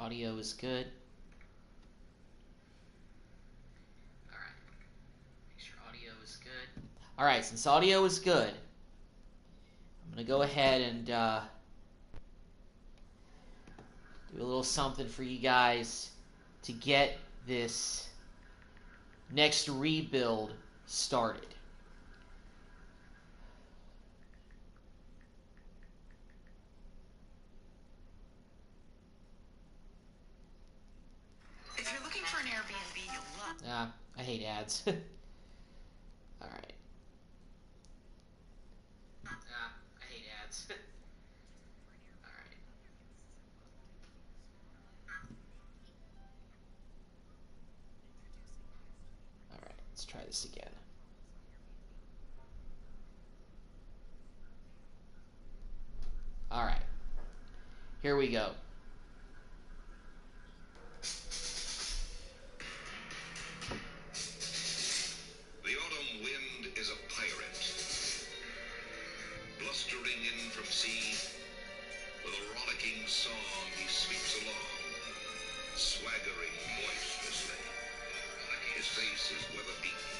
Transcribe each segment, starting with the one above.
audio is good. All right. Make sure audio is good. All right, since audio is good, I'm going to go ahead and do a little something for you guys to get this next rebuild started. If you're looking for an Airbnb, you'll love. I hate ads. All right. I hate ads. All right. All right. Let's try this again. All right. Here we go. Blustering in from sea, with a rollicking song he sweeps along, swaggering boisterously. His face is weather-beaten.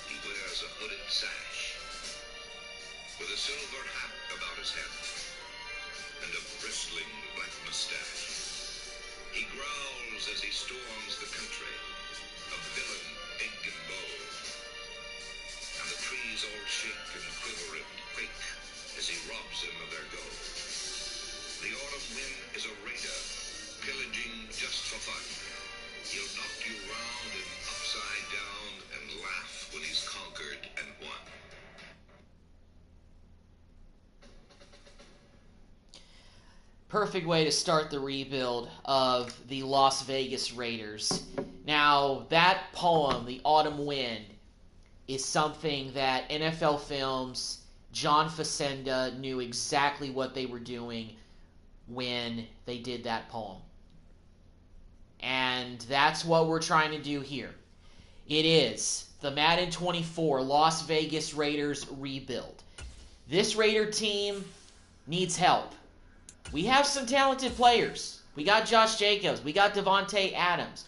He wears a hooded sash, with a silver hat about his head, and a bristling black mustache. He growls as he storms the country, a villain big and bold. And the trees all shake and quiver and quake as he robs them of their gold. The autumn wind is a raider, pillaging just for fun. He'll knock you round and upside down and laugh when he's conquered and won. Perfect way to start the rebuild of the Las Vegas Raiders. Now, that poem, The Autumn Wind, is something that NFL Films, John Facenda knew exactly what they were doing when they did that poem. And that's what we're trying to do here. It is the Madden 24 Las Vegas Raiders rebuild. This Raider team needs help. We have some talented players. We got Josh Jacobs. We got Davante Adams.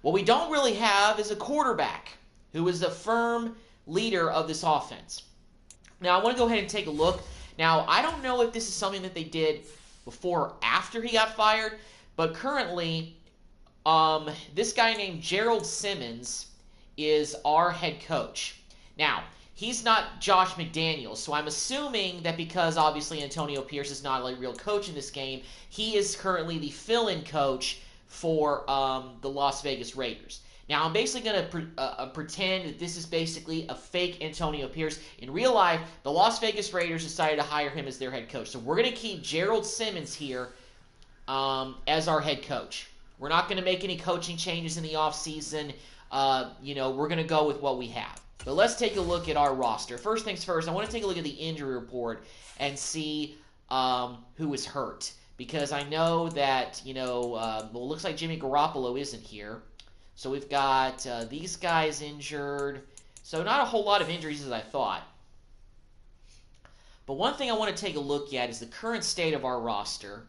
What we don't really have is a quarterback who is the firm leader of this offense. Now, I want to go ahead and take a look. Now, I don't know if this is something that they did before or after he got fired, but currently, this guy named Gerald Simmons is our head coach. Now, he's not Josh McDaniels, so I'm assuming that because obviously Antonio Pierce is not a real coach in this game, he is currently the fill-in coach for the Las Vegas Raiders. Now, I'm basically going to pretend that this is basically a fake Antonio Pierce. In real life, the Las Vegas Raiders decided to hire him as their head coach. So we're going to keep Gerald Simmons here as our head coach. We're not going to make any coaching changes in the offseason. We're going to go with what we have. But let's take a look at our roster. First things first, I want to take a look at the injury report and see who is hurt. Because I know that, it looks like Jimmy Garoppolo isn't here. So we've got these guys injured. So not a whole lot of injuries as I thought. But one thing I want to take a look at is the current state of our roster.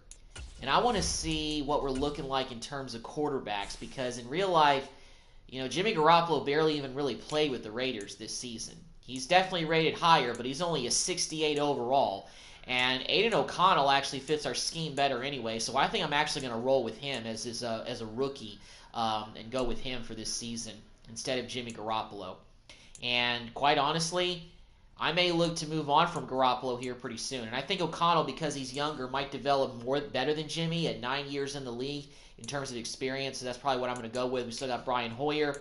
And I want to see what we're looking like in terms of quarterbacks. Because in real life, Jimmy Garoppolo barely even really played with the Raiders this season. He's definitely rated higher, but he's only a 68 overall. And Aiden O'Connell actually fits our scheme better anyway. So I think I'm actually going to roll with him as a rookie. And go with him for this season instead of Jimmy Garoppolo. And quite honestly, I may look to move on from Garoppolo here pretty soon. And I think O'Connell, because he's younger, might develop better than Jimmy at 9 years in the league in terms of experience. So that's probably what I'm going to go with. We still got Brian Hoyer.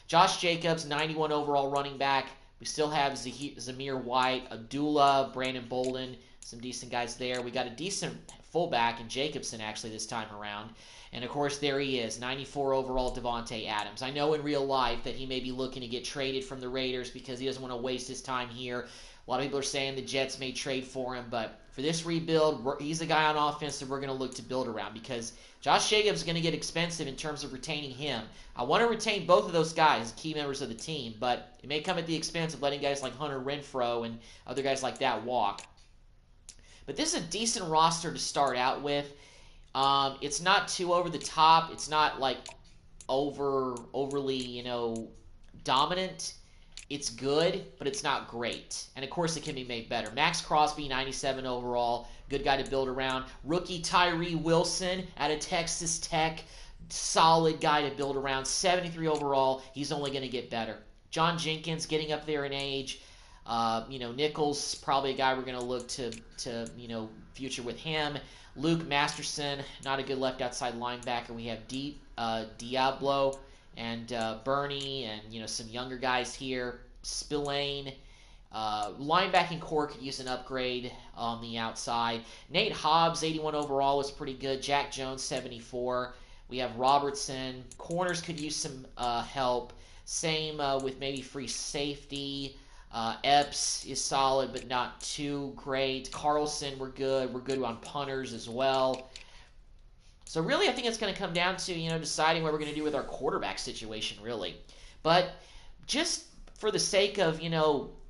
Josh Jacobs, 91 overall running back. We still have Zamir White, Abdullah, Brandon Bolden, some decent guys there. We got a decent fullback in Jacobson actually this time around. And, of course, there he is, 94 overall Davante Adams. I know in real life that he may be looking to get traded from the Raiders because he doesn't want to waste his time here. A lot of people are saying the Jets may trade for him. But for this rebuild, he's a guy on offense that we're going to look to build around because Josh Jacobs is going to get expensive in terms of retaining him. I want to retain both of those guys, key members of the team, but it may come at the expense of letting guys like Hunter Renfrow and other guys like that walk. But this is a decent roster to start out with. It's not too over the top. It's not like overly, dominant. It's good, but it's not great. And of course, it can be made better. Max Crosby, 97 overall. Good guy to build around. Rookie Tyree Wilson out of Texas Tech. Solid guy to build around. 73 overall. He's only going to get better. John Jenkins getting up there in age. Nichols, probably a guy we're going to look to future with him. Luke Masterson, not a good left outside linebacker. We have Diablo and Bernie and some younger guys here. Spillane. Linebacking core could use an upgrade on the outside. Nate Hobbs, 81 overall, is pretty good. Jack Jones, 74. We have Robertson. Corners could use some help. Same with maybe free safety. Epps is solid, but not too great. Carlson, we're good. We're good on punters as well. So really, I think it's going to come down to, deciding what we're going to do with our quarterback situation, really. But just for the sake of,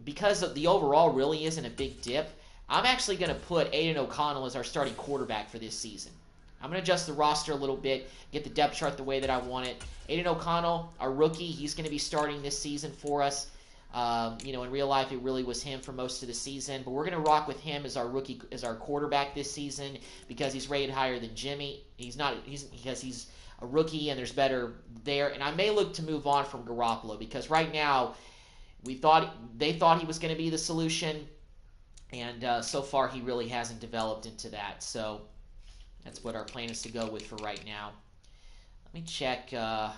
because of the overall really isn't a big dip, I'm actually going to put Aiden O'Connell as our starting quarterback for this season. I'm going to adjust the roster a little bit, get the depth chart the way that I want it. Aiden O'Connell, our rookie, he's going to be starting this season for us. In real life, it really was him for most of the season, but we're going to rock with him as our rookie, as our quarterback this season because he's rated higher than Jimmy. Because he's a rookie and there's better there. And I may look to move on from Garoppolo because right now they thought he was going to be the solution, and so far he really hasn't developed into that. So that's what our plan is to go with for right now. Let me check. Check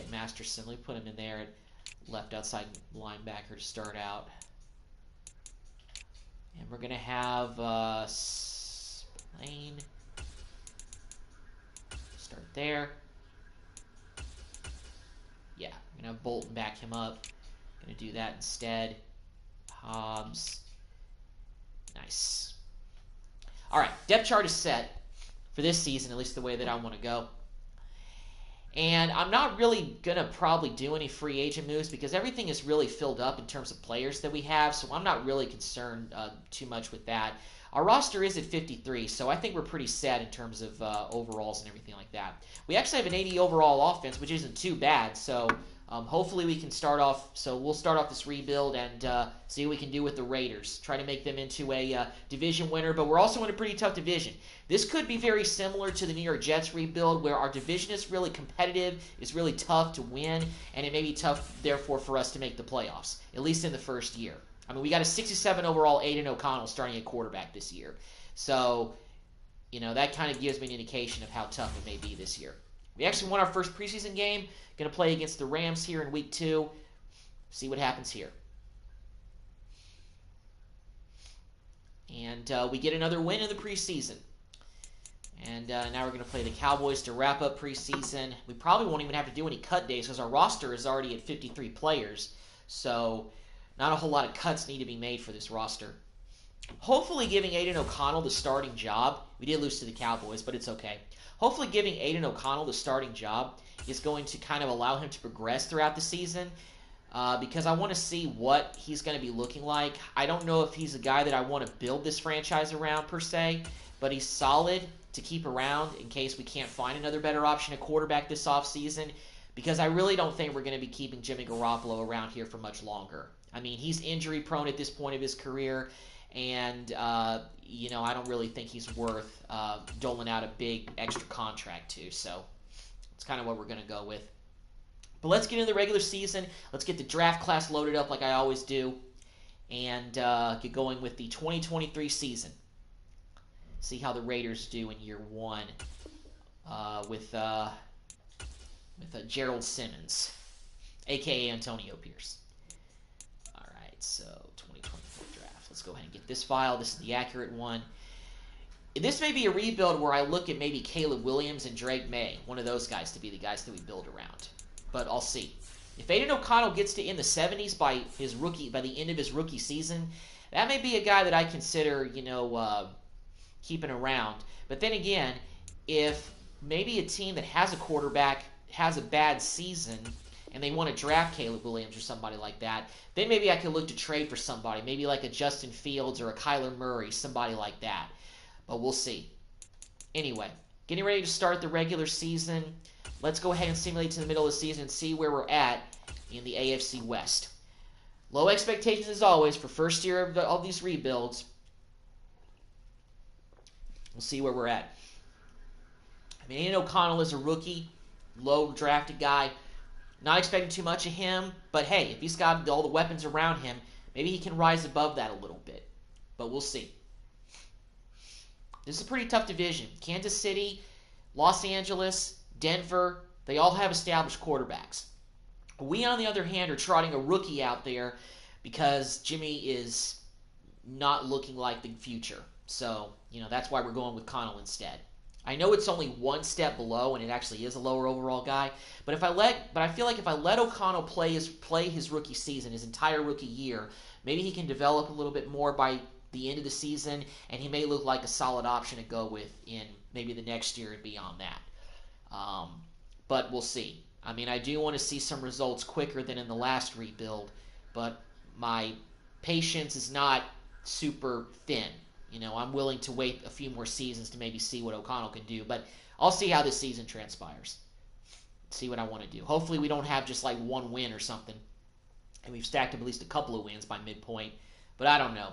Masterson. Let me put him in there at left outside linebacker to start out. And we're going to have Lane start there. Yeah, I'm going to have Bolton back him up. Going to do that instead. Hobbs. Nice. All right, depth chart is set for this season, at least the way that I want to go. And I'm not really going to probably do any free agent moves because everything is really filled up in terms of players that we have, so I'm not really concerned too much with that. Our roster is at 53, so I think we're pretty set in terms of overalls and everything like that. We actually have an 80 overall offense, which isn't too bad, so hopefully we can start off. So we'll start off this rebuild and see what we can do with the Raiders. Try to make them into a division winner, but we're also in a pretty tough division. This could be very similar to the New York Jets rebuild, where our division is really competitive, it's really tough to win, and it may be tough, therefore, for us to make the playoffs, at least in the first year. I mean, we got a 67 overall Aiden O'Connell starting at quarterback this year. So, that kind of gives me an indication of how tough it may be this year. We actually won our first preseason game. Going to play against the Rams here in week 2. See what happens here. And we get another win in the preseason. And now we're going to play the Cowboys to wrap up preseason. We probably won't even have to do any cut days because our roster is already at 53 players. So not a whole lot of cuts need to be made for this roster. Hopefully giving Aiden O'Connell the starting job. We did lose to the Cowboys, but it's okay. Hopefully giving Aiden O'Connell the starting job is going to kind of allow him to progress throughout the season because I want to see what he's going to be looking like. I don't know if he's a guy that I want to build this franchise around per se, but he's solid to keep around in case we can't find another better option at quarterback this offseason because I really don't think we're going to be keeping Jimmy Garoppolo around here for much longer. I mean, he's injury prone at this point of his career, and I don't really think he's worth doling out a big extra contract to. So it's kind of what we're going to go with. But let's get into the regular season. Let's get the draft class loaded up like I always do, and get going with the 2023 season. See how the Raiders do in year 1 with Gerald Simmons, a.k.a. Antonio Pierce. All right, so 2024 draft. Let's go ahead and get this file. This is the accurate one. This may be a rebuild where I look at maybe Caleb Williams and Drake May, one of those guys to be the guys that we build around. But I'll see. If Aiden O'Connell gets to in the 70s by the end of his rookie season, that may be a guy that I consider, keeping around. But then again, if maybe a team that has a quarterback has a bad season and they want to draft Caleb Williams or somebody like that, then maybe I could look to trade for somebody, maybe like a Justin Fields or a Kyler Murray, somebody like that. But we'll see. Anyway, getting ready to start the regular season. Let's go ahead and simulate to the middle of the season and see where we're at in the AFC West. Low expectations as always for first year of these rebuilds. We'll see where we're at. I mean, Aiden O'Connell is a rookie, low drafted guy. Not expecting too much of him, but hey, if he's got all the weapons around him, maybe he can rise above that a little bit. But we'll see. This is a pretty tough division. Kansas City, Los Angeles, Denver, they all have established quarterbacks. We, on the other hand, are trotting a rookie out there because Jimmy is not looking like the future. So, that's why we're going with Connell instead. I know it's only one step below, and it actually is a lower overall guy. But I feel like if I let O'Connell play his rookie season, his entire rookie year, maybe he can develop a little bit more by the end of the season, and he may look like a solid option to go with in maybe the next year and beyond that. But we'll see. I mean, I do want to see some results quicker than in the last rebuild, but my patience is not super thin. I'm willing to wait a few more seasons to maybe see what O'Connell can do, but I'll see how this season transpires. See what I want to do. Hopefully we don't have just like one win or something, and we've stacked up at least a couple of wins by midpoint, but I don't know.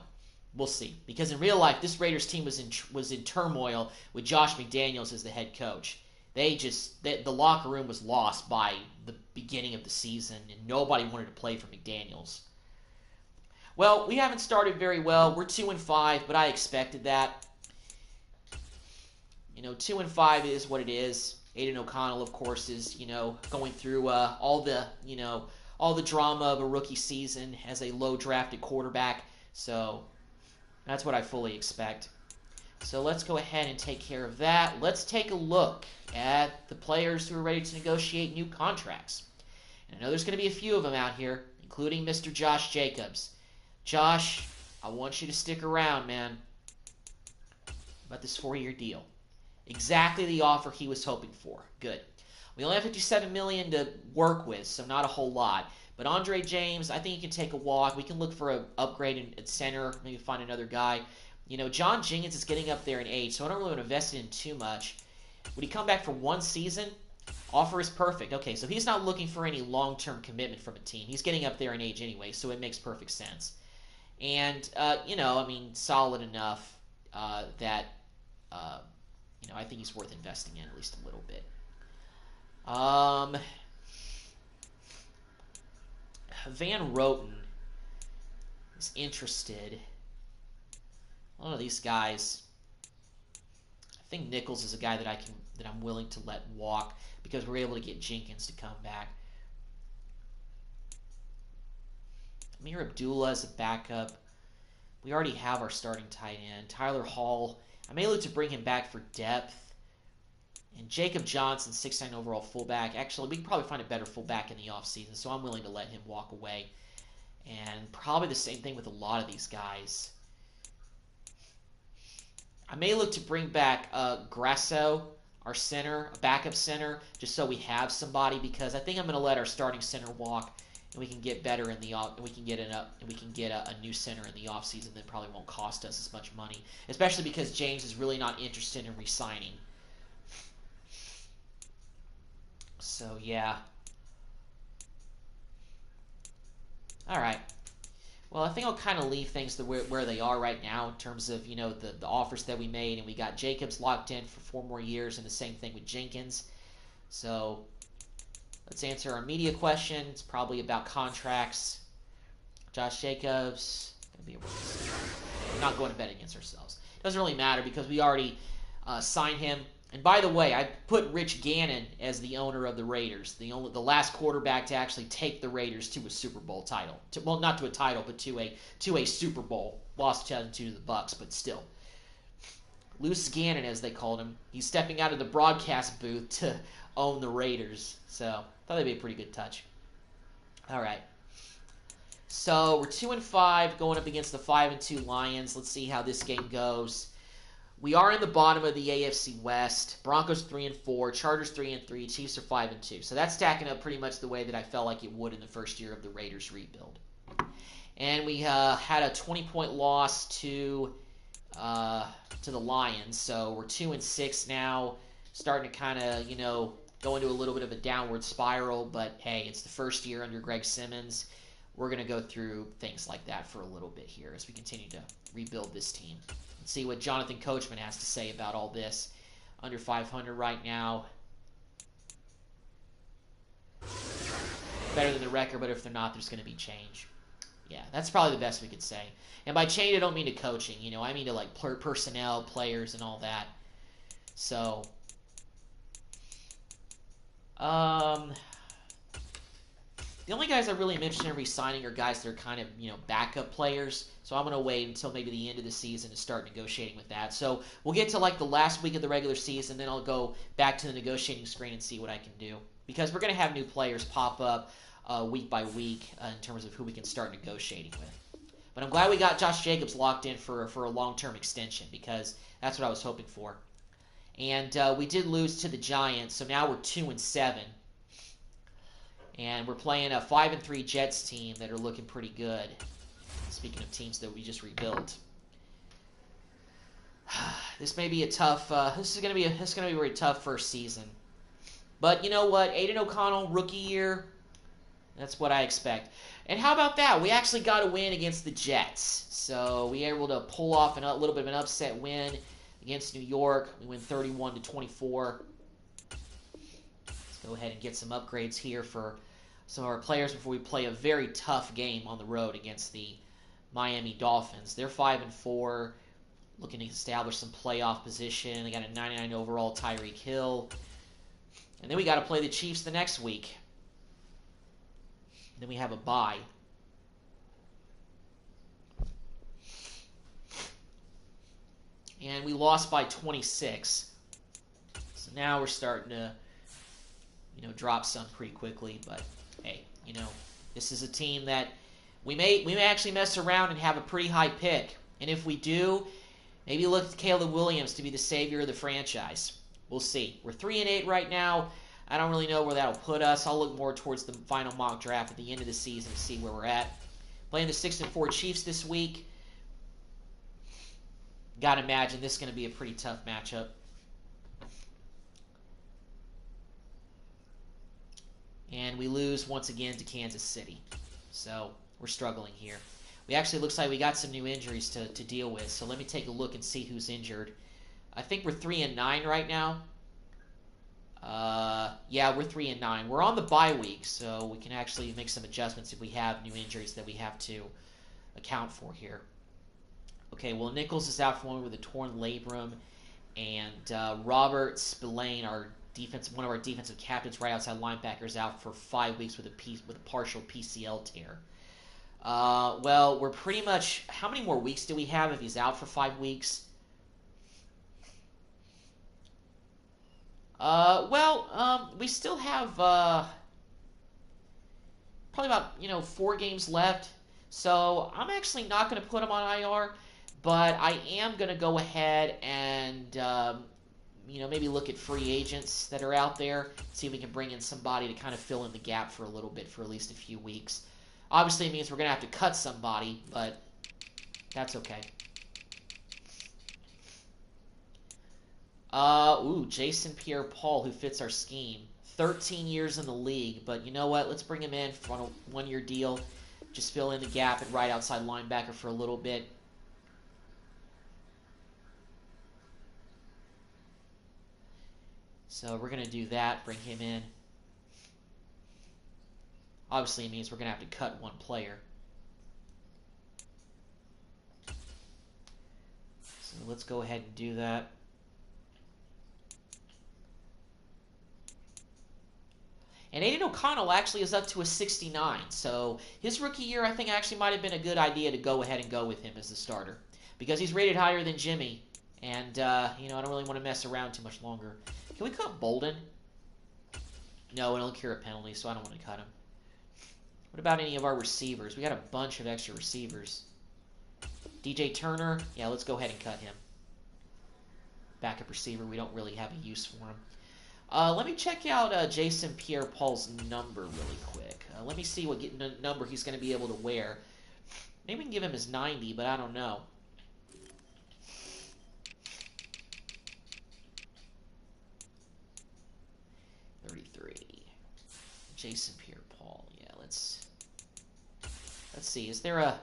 We'll see. Because in real life, this Raiders team was in turmoil with Josh McDaniels as the head coach. The locker room was lost by the beginning of the season, and nobody wanted to play for McDaniels. Well, we haven't started very well. We're 2-5, but I expected that. 2-5 is what it is. Aiden O'Connell, of course, is going through all the drama of a rookie season as a low drafted quarterback. So that's what I fully expect. So let's go ahead and take care of that. Let's take a look at the players who are ready to negotiate new contracts. And I know there's going to be a few of them out here, including Mr. Josh Jacobs. Josh, I want you to stick around, man. About this 4-year deal. Exactly the offer he was hoping for. Good. We only have $57 million to work with, so not a whole lot. But Andre James, I think he can take a walk. We can look for an upgrade at center, maybe find another guy. John Jenkins is getting up there in age, so I don't really want to invest in him too much. Would he come back for one season? Offer is perfect. Okay, so he's not looking for any long-term commitment from a team. He's getting up there in age anyway, so it makes perfect sense. And, solid enough that, I think he's worth investing in at least a little bit. Van Roten is interested. One of these guys, I think Nichols is a guy that I'm willing to let walk because we're able to get Jenkins to come back. Amir Abdullah is a backup. We already have our starting tight end. Tyler Hall, I may look to bring him back for depth. And Jacob Johnson, 6'9" overall fullback. Actually, we can probably find a better fullback in the offseason, so I'm willing to let him walk away. And probably the same thing with a lot of these guys. I may look to bring back Grasso, our center, a backup center, just so we have somebody, because I think I'm going to let our starting center walk, and we can get better in the off, and we can get a new center in the offseason that probably won't cost us as much money, especially because James is really not interested in re-signing. So yeah. All right. Well, I think I'll kind of leave things where they are right now in terms of, the offers that we made. And we got Jacobs locked in for 4 more years, and the same thing with Jenkins. So let's answer our media question. It's probably about contracts. Josh Jacobs, we're not going to bet against ourselves. It doesn't really matter because we already signed him. And by the way, I put Rich Gannon as the owner of the Raiders, the last quarterback to actually take the Raiders to a Super Bowl title. Well, not to a title, but to a Super Bowl. Lost 2002 to the Bucs, but still. Loose Gannon, as they called him. He's stepping out of the broadcast booth to own the Raiders. So, I thought that'd be a pretty good touch. All right. So, we're 2-5 going up against the 5-2 Lions. Let's see how this game goes. We are in the bottom of the AFC West. Broncos 3-4, Chargers 3-3, Chiefs are 5-2. So that's stacking up pretty much the way that I felt like it would in the first year of the Raiders rebuild. And we had a 20-point loss to to the Lions. So we're 2-6 now, starting to kind of, you know, go into a little bit of a downward spiral. But hey, it's the first year under Greg Simmons. We're going to go through things like that for a little bit here as we continue to rebuild this team. Let's see what Jonathan Coachman has to say about all this. Under 500 right now. Better than the record, but if they're not, there's going to be change. Yeah, that's probably the best we could say. And by change, I don't mean to coaching. You know, I mean to like personnel, players, and all that. So, the only guys I really mentioned in re-signing are guys that are kind of, you know, backup players. So I'm going to wait until maybe the end of the season to start negotiating with that. So we'll get to like the last week of the regular season, then I'll go back to the negotiating screen and see what I can do. Because we're going to have new players pop up week by week in terms of who we can start negotiating with. But I'm glad we got Josh Jacobs locked in for a long-term extension because that's what I was hoping for. And we did lose to the Giants, so now we're 2-7. And we're playing a 5-3 Jets team that are looking pretty good. Speaking of teams that we just rebuilt, this may be a tough. This is gonna be a very tough first season. But you know what? Aiden O'Connell, rookie year. That's what I expect. And how about that? We actually got a win against the Jets. So we were able to pull off a little bit of an upset win against New York. We win 31-24. Let's go ahead and get some upgrades here for some of our players before we play a very tough game on the road against the Miami Dolphins. They're 5-4, looking to establish some playoff position. They got a 99 overall Tyreek Hill. And then we got to play the Chiefs the next week. Then we have a bye. And we lost by 26. So now we're starting to, you know, drop some pretty quickly. But hey, you know, this is a team that we may actually mess around and have a pretty high pick. And if we do, maybe look to Caleb Williams to be the savior of the franchise. We'll see. We're 3-8 right now. I don't really know where that'll put us. I'll look more towards the final mock draft at the end of the season to see where we're at. Playing the 6-4 Chiefs this week. Gotta imagine this is going to be a pretty tough matchup. And we lose once again to Kansas City. So we're struggling here. We actually looks like we got some new injuries to deal with. So let me take a look and see who's injured. I think we're 3-9 right now. Yeah, we're 3-9. We're on the bye week, so we can actually make some adjustments if we have new injuries that we have to account for here. Okay, well, Nichols is out for one with a torn labrum, and Robert Spillane, one of our defensive captains, right outside linebacker, is out for 5 weeks with a partial PCL tear. Well, we're pretty much. How many more weeks do we have if he's out for 5 weeks? We still have probably about 4 games left. So I'm actually not going to put him on IR, but I am going to go ahead and maybe look at free agents that are out there, see if we can bring in somebody to kind of fill in the gap for a little bit, for at least a few weeks. Obviously, it means we're going to have to cut somebody, but that's okay. Jason Pierre-Paul, who fits our scheme. 13 years in the league, but you know what? Let's bring him in for a 1-year deal. Just fill in the gap at right outside linebacker for a little bit. So we're going to do that, bring him in. Obviously, it means we're going to have to cut 1 player. So let's go ahead and do that. And Aiden O'Connell actually is up to a 69. So his rookie year, I think, actually might have been a good idea to go ahead and go with him as the starter. Because he's rated higher than Jimmy. And, I don't really want to mess around too much longer. Can we cut Bolden? No, it'll incur a penalty, so I don't want to cut him. What about any of our receivers? We got a bunch of extra receivers. DJ Turner? Yeah, let's go ahead and cut him. Backup receiver, we don't really have a use for him. Let me check out Jason Pierre-Paul's number really quick. Let me see what number he's going to be able to wear. Maybe we can give him his 90, but I don't know. Jason Pierre-Paul. Yeah, let's see. Is there a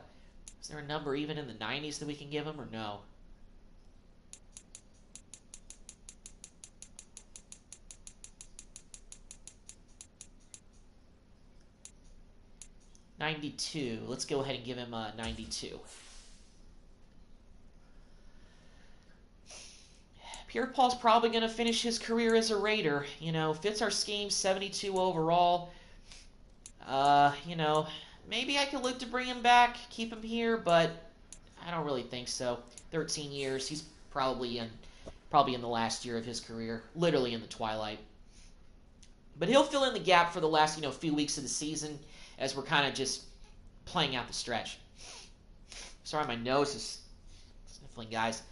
number even in the 90s that we can give him, or no? '92. Let's go ahead and give him a 92. Pierre-Paul's probably going to finish his career as a Raider. You know, fits our scheme, 72 overall. You know, maybe I could look to bring him back, keep him here, but I don't really think so. 13 years. He's probably in the last year of his career, literally in the twilight. But he'll fill in the gap for the last, few weeks of the season as we're kind of just playing out the stretch. Sorry, my nose is sniffling, guys.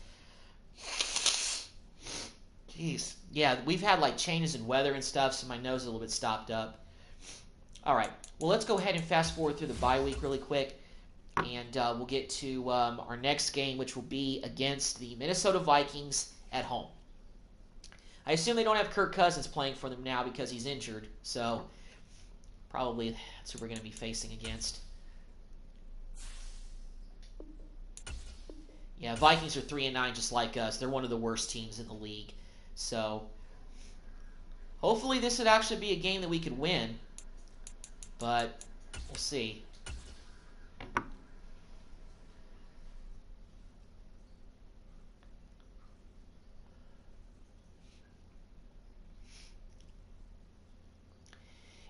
Jeez. Yeah, we've had like changes in weather and stuff, so my nose is a little bit stopped up. All right. Well, let's go ahead and fast forward through the bye week really quick, and we'll get to our next game, which will be against the Minnesota Vikings at home. I assume they don't have Kirk Cousins playing for them now because he's injured, so probably that's who we're going to be facing against. Yeah, Vikings are 3-9 just like us. They're one of the worst teams in the league. So hopefully this would actually be a game that we could win, but we'll see.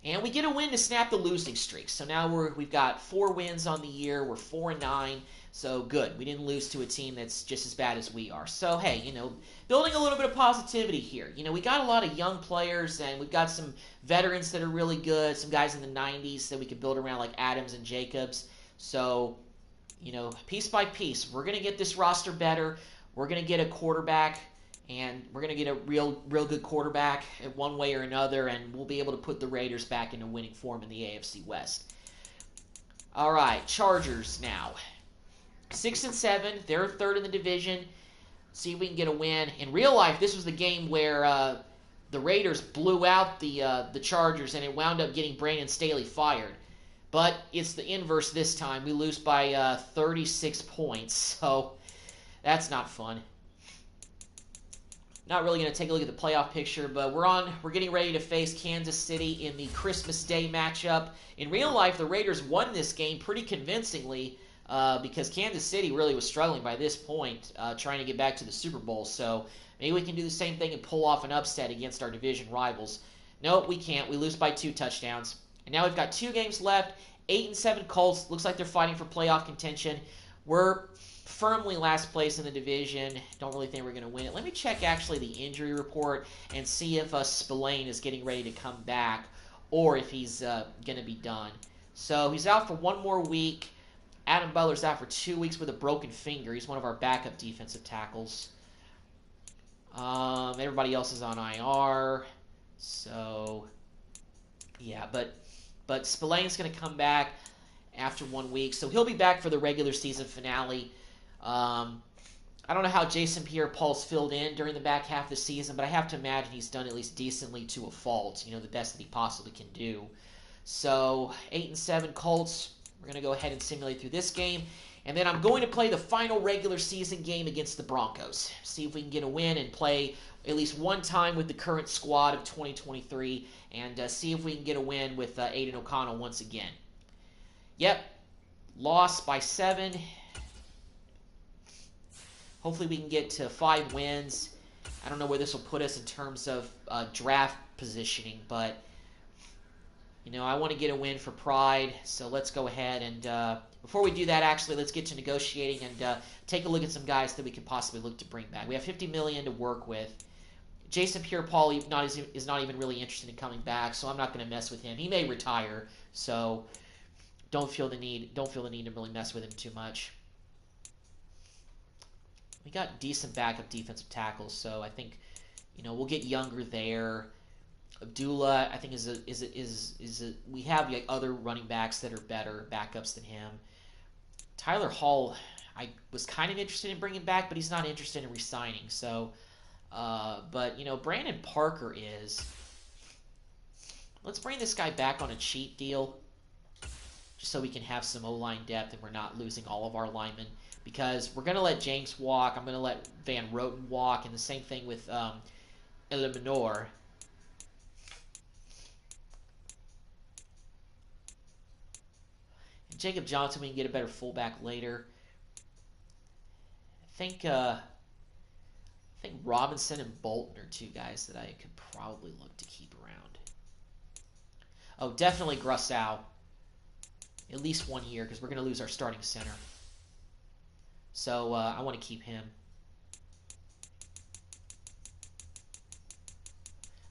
And we get a win to snap the losing streak. So now we've got 4 wins on the year. We're 4-9. So good. We didn't lose to a team that's just as bad as we are. So hey, building a little bit of positivity here. We got a lot of young players, and we've got some veterans that are really good. Some guys in the 90s that we could build around, like Adams and Jacobs. So, piece by piece, we're going to get this roster better. We're going to get a quarterback. And we're going to get a real good quarterback in one way or another, and we'll be able to put the Raiders back into winning form in the AFC West. All right, Chargers now. 6-7, they're third in the division. See if we can get a win. In real life, this was the game where the Raiders blew out the Chargers, and it wound up getting Brandon Staley fired. But it's the inverse this time. We lose by 36 points, so that's not fun. Not really going to take a look at the playoff picture, but we're getting ready to face Kansas City in the Christmas Day matchup. In real life, the Raiders won this game pretty convincingly because Kansas City really was struggling by this point, trying to get back to the Super Bowl. So maybe we can do the same thing and pull off an upset against our division rivals. Nope, we can't. We lose by 2 touchdowns. And now we've got 2 games left. 8-7 Colts. Looks like they're fighting for playoff contention. We're firmly last place in the division. Don't really think we're going to win it. Let me check actually the injury report and see if Spillane is getting ready to come back or if he's going to be done. So he's out for 1 more week. Adam Butler's out for 2 weeks with a broken finger. He's one of our backup defensive tackles. Everybody else is on IR. So yeah, but Spillane's going to come back after 1 week. So he'll be back for the regular season finale. I don't know how Jason Pierre-Paul's filled in during the back half of the season, but I have to imagine he's done at least decently to a fault, the best that he possibly can do. So 8-7 Colts, we're going to go ahead and simulate through this game. And then I'm going to play the final regular season game against the Broncos. See if we can get a win and play at least one time with the current squad of 2023 and see if we can get a win with Aiden O'Connell once again. Yep, lost by 7. Hopefully we can get to 5 wins. I don't know where this will put us in terms of draft positioning, but I want to get a win for pride. So let's go ahead and before we do that, actually, let's get to negotiating and take a look at some guys that we could possibly look to bring back. We have $50 million to work with. Jason Pierre-Paul is not even really interested in coming back, so I'm not going to mess with him. He may retire, so don't feel the need to really mess with him too much. We got decent backup defensive tackles, so I think we'll get younger there. Abdullah, I think we have like other running backs that are better backups than him. Tyler Hall, I was kind of interested in bringing back, but he's not interested in re-signing. So, but Brandon Parker is. Let's bring this guy back on a cheap deal, just so we can have some O-line depth and we're not losing all of our linemen. Because we're going to let James walk. I'm going to let Van Roten walk. And the same thing with Eliminor. And Jacob Johnson, we can get a better fullback later. I think Robinson and Bolton are two guys that I could probably look to keep around. Oh, definitely Grusau. At least 1 year, because we're going to lose our starting center. So I want to keep him.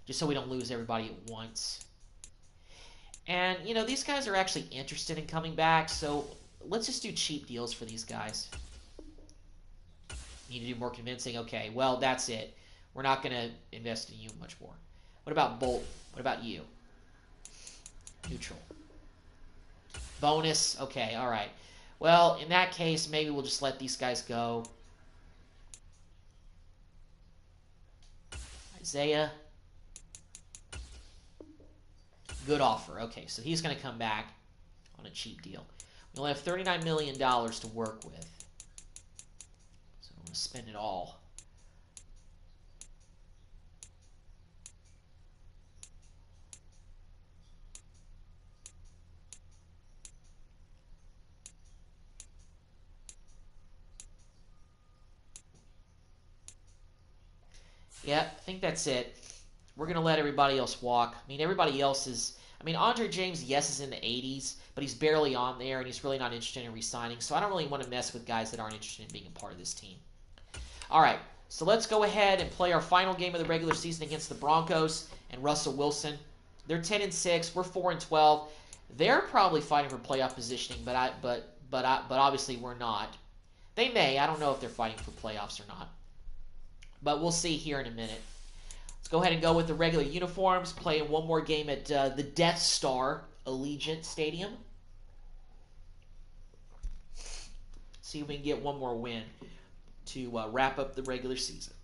Just so we don't lose everybody at once. And, you know, these guys are actually interested in coming back, so let's just do cheap deals for these guys. Need to do more convincing? Okay, well, that's it. We're not going to invest in you much more. What about Bolton? What about you? Neutral. Bonus? Okay, all right. Well, in that case, maybe we'll just let these guys go. Isaiah. Good offer. Okay, so he's going to come back on a cheap deal. We only have $39 million to work with. So I'm going to spend it all. Yeah, I think that's it. We're going to let everybody else walk. I mean, everybody else is... I mean, Andre James, yes, is in the 80s, but he's barely on there, and he's really not interested in re-signing. So I don't really want to mess with guys that aren't interested in being a part of this team. All right, so let's go ahead and play our final game of the regular season against the Broncos and Russell Wilson. They're 10-6. We're 4-12. They're probably fighting for playoff positioning, but obviously we're not. They may. I don't know if they're fighting for playoffs or not. But we'll see here in a minute. Let's go ahead and go with the regular uniforms. Play one more game at the Death Star Allegiant Stadium. See if we can get one more win to wrap up the regular season.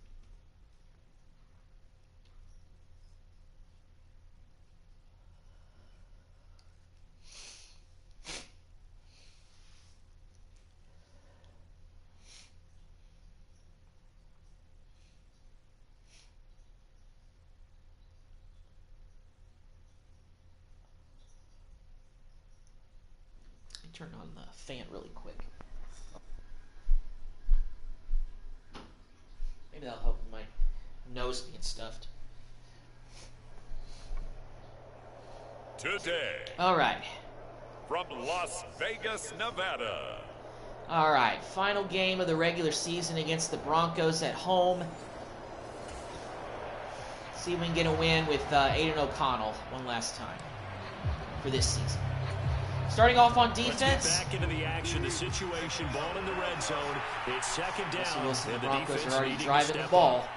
Turn on the fan really quick. Maybe that'll help with my nose being stuffed. Today. All right. From Las Vegas, Nevada. All right. Final game of the regular season against the Broncos at home. See if we can get a win with Aiden O'Connell one last time for this season. Starting off on defense. Let's get back into the action. The situation, ball in the red zone. It's second down. Wilson, the Broncos are already driving the ball.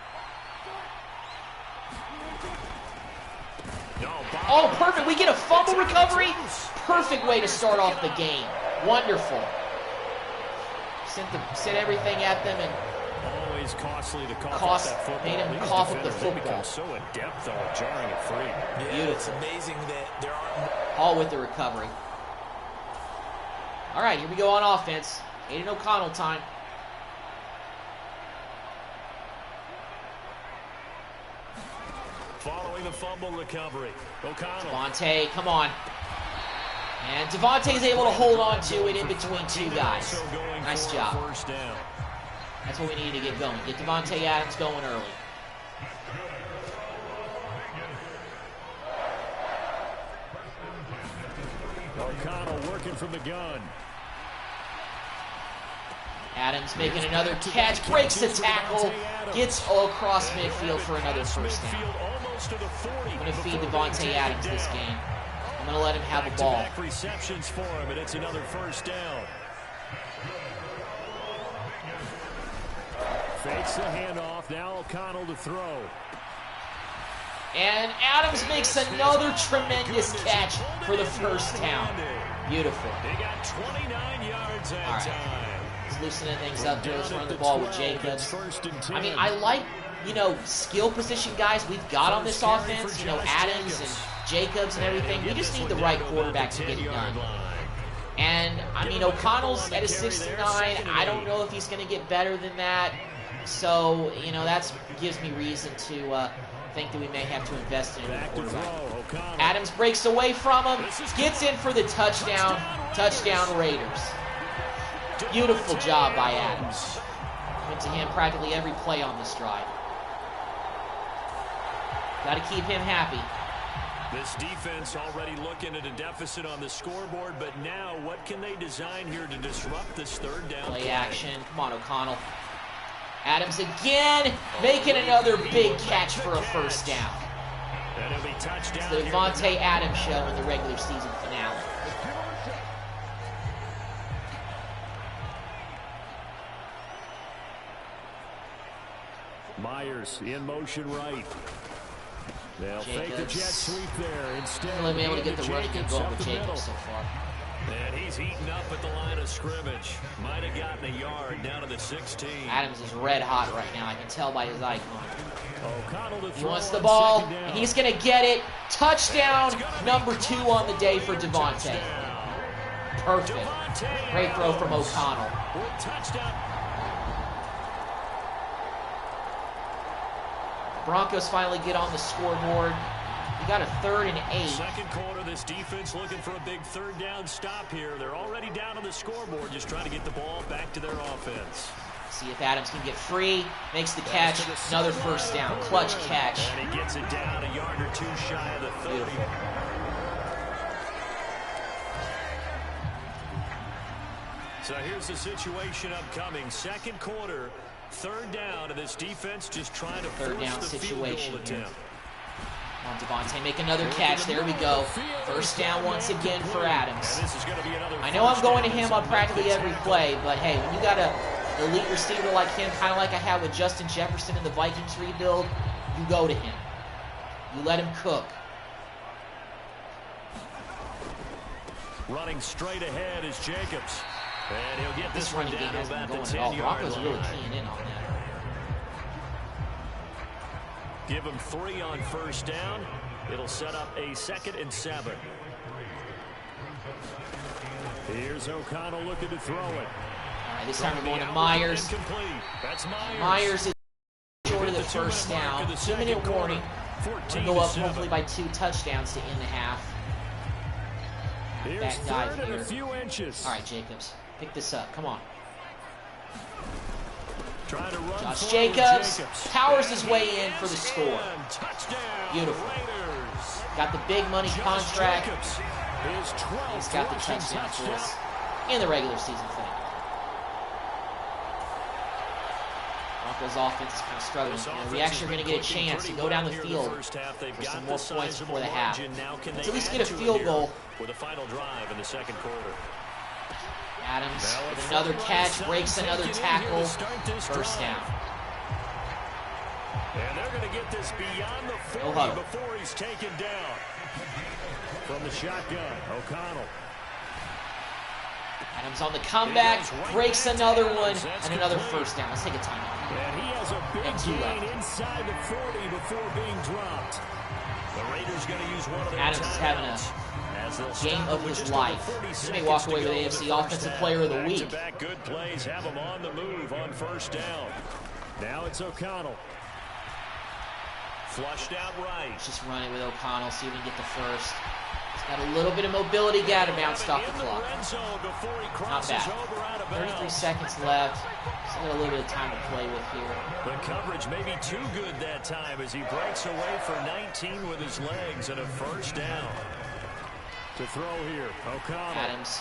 Oh, perfect. We get a fumble recovery. Perfect way to start off the game. Wonderful. Sent everything at them and always costly to cough that football. Made him cough up the football. Become so adept though, jarring it free. Yeah, it's amazing that there are all with the recovery. All right, here we go on offense. Aiden O'Connell time. Following the fumble recovery, O'Connell. Devontae, come on. And Devontae's able to hold on to it in between two guys. Nice job. First down. That's what we needed to get going. Get Devontae Adams going early. O'Connell working from the gun. Adams making another catch, breaks the tackle, gets across midfield for another first down. I'm going to feed Devontae Adams this game. I'm going to let him have the ball. Back-to-back receptions for him, and it's another first down. Fakes the handoff, now O'Connell to throw. And Adams makes another tremendous catch for the first down. Beautiful. They got 29 yards that time. He's loosening things up there. Let's run the ball with Jacobs. I mean, I like, skill position guys we've got on this offense. Adams Jacobs and everything. We just need the right quarterback to get it done. And, I mean, O'Connell's at a 69. I don't know if he's going to get better than that. So, you know, that gives me reason to think that we may have to invest in a new quarterback. Adams breaks away from him, gets in for the touchdown. Touchdown Raiders. Beautiful job by Adams. Went to him practically every play on this drive. Got to keep him happy. This defense already looking at a deficit on the scoreboard, but now what can they design here to disrupt this third down play? Action. Come on, O'Connell. Adams again, making another big catch for a first down. It's the Devontae Adams show in the regular season finale. Myers in motion right. They'll fake the jet sweep there. Instead, really been able to get the running game going with Jacobs so far. And he's heating up at the line of scrimmage. Might have gotten a yard down to the 16. Adams is red hot right now. I can tell by his icon. O'Connell he wants the ball, and he's going to get it. Touchdown number 2 on the day for Devontae. Perfect. Great throw from O'Connell. Touchdown. Broncos finally get on the scoreboard. We got a 3rd and 8. Second quarter, this defense looking for a big third down stop here. They're already down on the scoreboard, just trying to get the ball back to their offense. See if Adams can get free. Makes the catch. Another first down. Clutch catch. And he gets it down a yard or 2 shy of the 30. Beautiful. So here's the situation upcoming. Second quarter, 3rd down, and this defense just trying to third force down the situation field goal attempt. On Devontae, make another catch. There we go. First down once again for Adams. I know I'm going to him on practically every play, but hey, when you got an elite receiver like him, kind of like I had with Justin Jefferson in the Vikings rebuild, you go to him. You let him cook. Running straight ahead is Jacobs. And he'll get this running game hasn't been going at all. Broncos really keying in on that. Give him 3 on first down. It'll set up a 2nd and 7. Here's O'Connell looking to throw it. All right, this time we're going to Myers. That's Myers. Myers is short of the first down. 2-minute warning. We'll go up hopefully by 2 touchdowns to end the half. Here's that guy 3rd and here. a few inches. All right, Jacobs, pick this up. Come on. Trying to run Josh Jacobs powers his way in for the score. Beautiful. Got the big money contract. He's got the touchdown for us in the regular season thing. Broncos offense is kind of struggling. You know, we actually are going to get a chance to go down the field for some more points before the half. Let's at least get a field goal. With a final drive in the second quarter. Adams with another catch, breaks another tackle, first down. And they're going to get this beyond the 40 before he's taken down. From the shotgun, O'Connell. Adams on the comeback, breaks another one, and another first down. Let's take a timeout. And he has a big gain inside the 40 before being dropped. The Raiders going to use one of their Adams is having a game of his life. He may walk away with AFC Offensive Player of the Week. Back good plays have him on the move on first down. Now it's O'Connell. Flushed out right. Let's just run it with O'Connell, see if we can get the first. He's got a little bit of mobility, got to bounce off the clock. Not bad. 33 seconds left. Still got a little bit of time to play with here. The coverage may be too good that time as he breaks away for 19 with his legs and a first down. To throw here, O'Connell. Adams.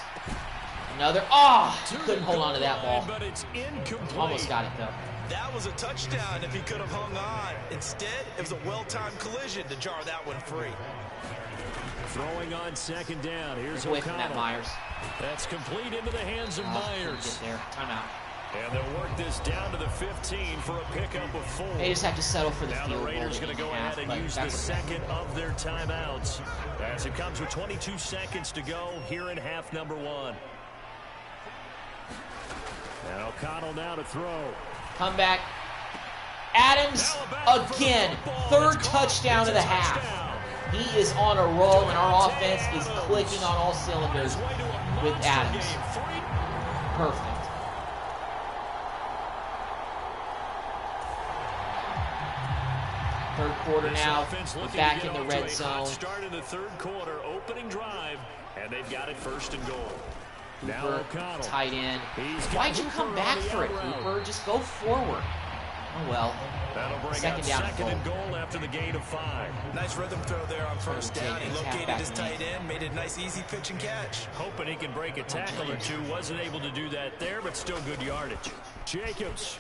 Another. Oh! Couldn't hold on to that ball. But it's incomplete. Almost got it, though. That was a touchdown if he could have hung on. Instead, it was a well-timed collision to jar that one free. Throwing on second down. Here's away from that O'Connell. Myers. That's complete into the hands of Myers. Get there. Timeout. And they'll work this down to the 15 for a pickup of 4. They just have to settle for the now field the goal. Raiders going to go ahead and use the second of their timeouts as it comes with 22 seconds to go here in half number 1. And O'Connell now to throw. Come back. Adams again. 3rd touchdown of the half. He is on a roll, and our offense is clicking on all cylinders with Adams. Perfect. Third quarter now, we're back in the red zone. Start in the third quarter, opening drive, and they've got it first and goal. Hooper, tight end. Why'd you come back for it, Hooper? Just go forward. Oh, well. That'll bring Second down and goal after the gain of 5. Nice rhythm throw there on first down. He located his tight end, made a nice easy pitch and catch. Hoping he can break a tackle or two. Wasn't able to do that there, but still good yardage. Jacobs.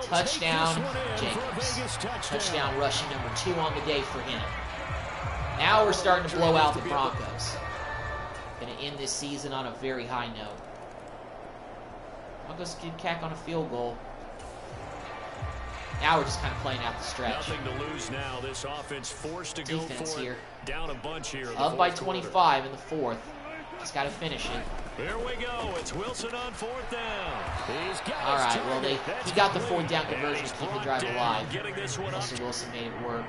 Touchdown, Jacobs. Touchdown rushing number 2 on the day for him. Now we're starting to blow out the Broncos. Going to end this season on a very high note. Broncos get cack on a field goal. Now we're just kind of playing out the stretch. Nothing to lose now. This offense forced to Defense go for here. it. Down a bunch here. Up by 25 in the fourth. Just got to finish it. Here we go. It's Wilson on 4th down. All right, well, he got the 4th down conversion to keep the drive alive. Russell Wilson made it work.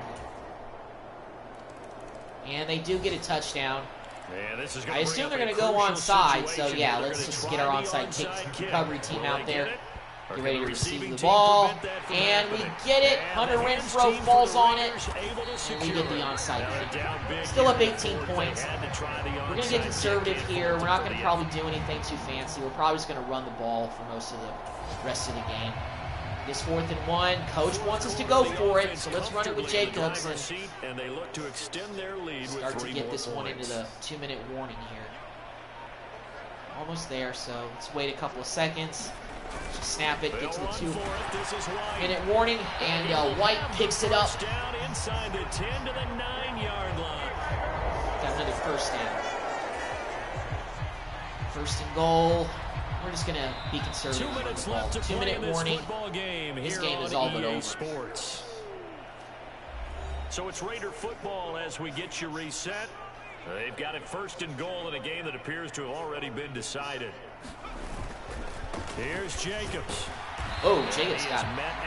And they do get a touchdown. I assume they're going to go onside, so yeah, let's just get our onside recovery team out there. Get ready to receive the ball, and we get it. Hunter Renfrow falls on it, and we get the onside kick. Still up 18 points. We're going to get conservative here. We're not going to probably do anything too fancy. We're probably just going to run the ball for most of the rest of the game. This 4th and 1, coach wants us to go for it, so let's run it with Jacobs and they look to extend their lead start to get this one into the 2-minute warning here. Almost there, so let's wait a couple of seconds. Just snap it, get to the 2-minute warning, and White picks it up. Down inside the 10 to the 9-yard line. Got another first down. First and goal. We're just going to be conservative. 2 minutes left to 2-minute warning. This game is all but over. Sports. So it's Raider football as we get you reset. They've got it first and goal in a game that appears to have already been decided. Here's Jacobs. Oh, Jacobs got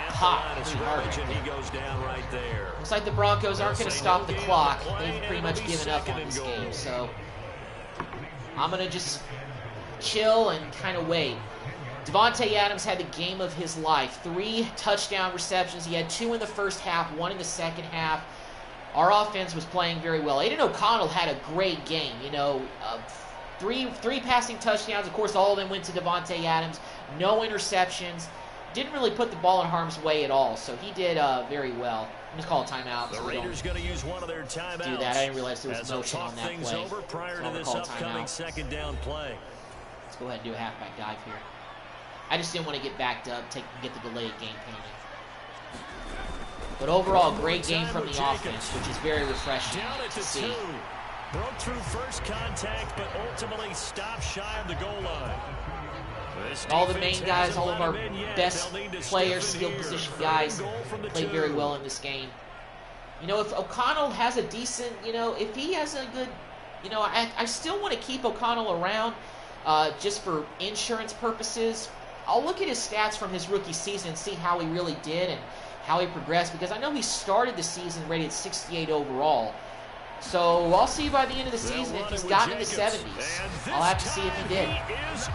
popped pretty hard. And he goes down right there. Looks like the Broncos aren't going to stop the clock. They've pretty much given up on this game, so I'm going to just chill and kind of wait. Davante Adams had the game of his life. 3 touchdown receptions. He had 2 in the first half, 1 in the second half. Our offense was playing very well. Aiden O'Connell had a great game. You know, three passing touchdowns. Of course, all of them went to Davante Adams. No interceptions. Didn't really put the ball in harm's way at all. So he did very well. I'm just calling a timeout. The Raiders going to use one of their timeouts. Do that. I didn't realize there was motion on that things play. Over prior to this upcoming second down play. Let's go ahead and do a halfback dive here. I just didn't want to get backed up, get the delayed game penalty. But overall, great game from the offense, which is very refreshing to see. Broke through first contact, but ultimately stopped shy of the goal line. All the main guys, all of our best players, skill position guys, played very well in this game. You know, if O'Connell has a decent, if he has a good, I still want to keep O'Connell around just for insurance purposes. I'll look at his stats from his rookie season and see how he really did and how he progressed, because I know he started the season rated 68 overall. So I'll see by the end of the season if he's gotten in the 70s. I'll have to see if he did.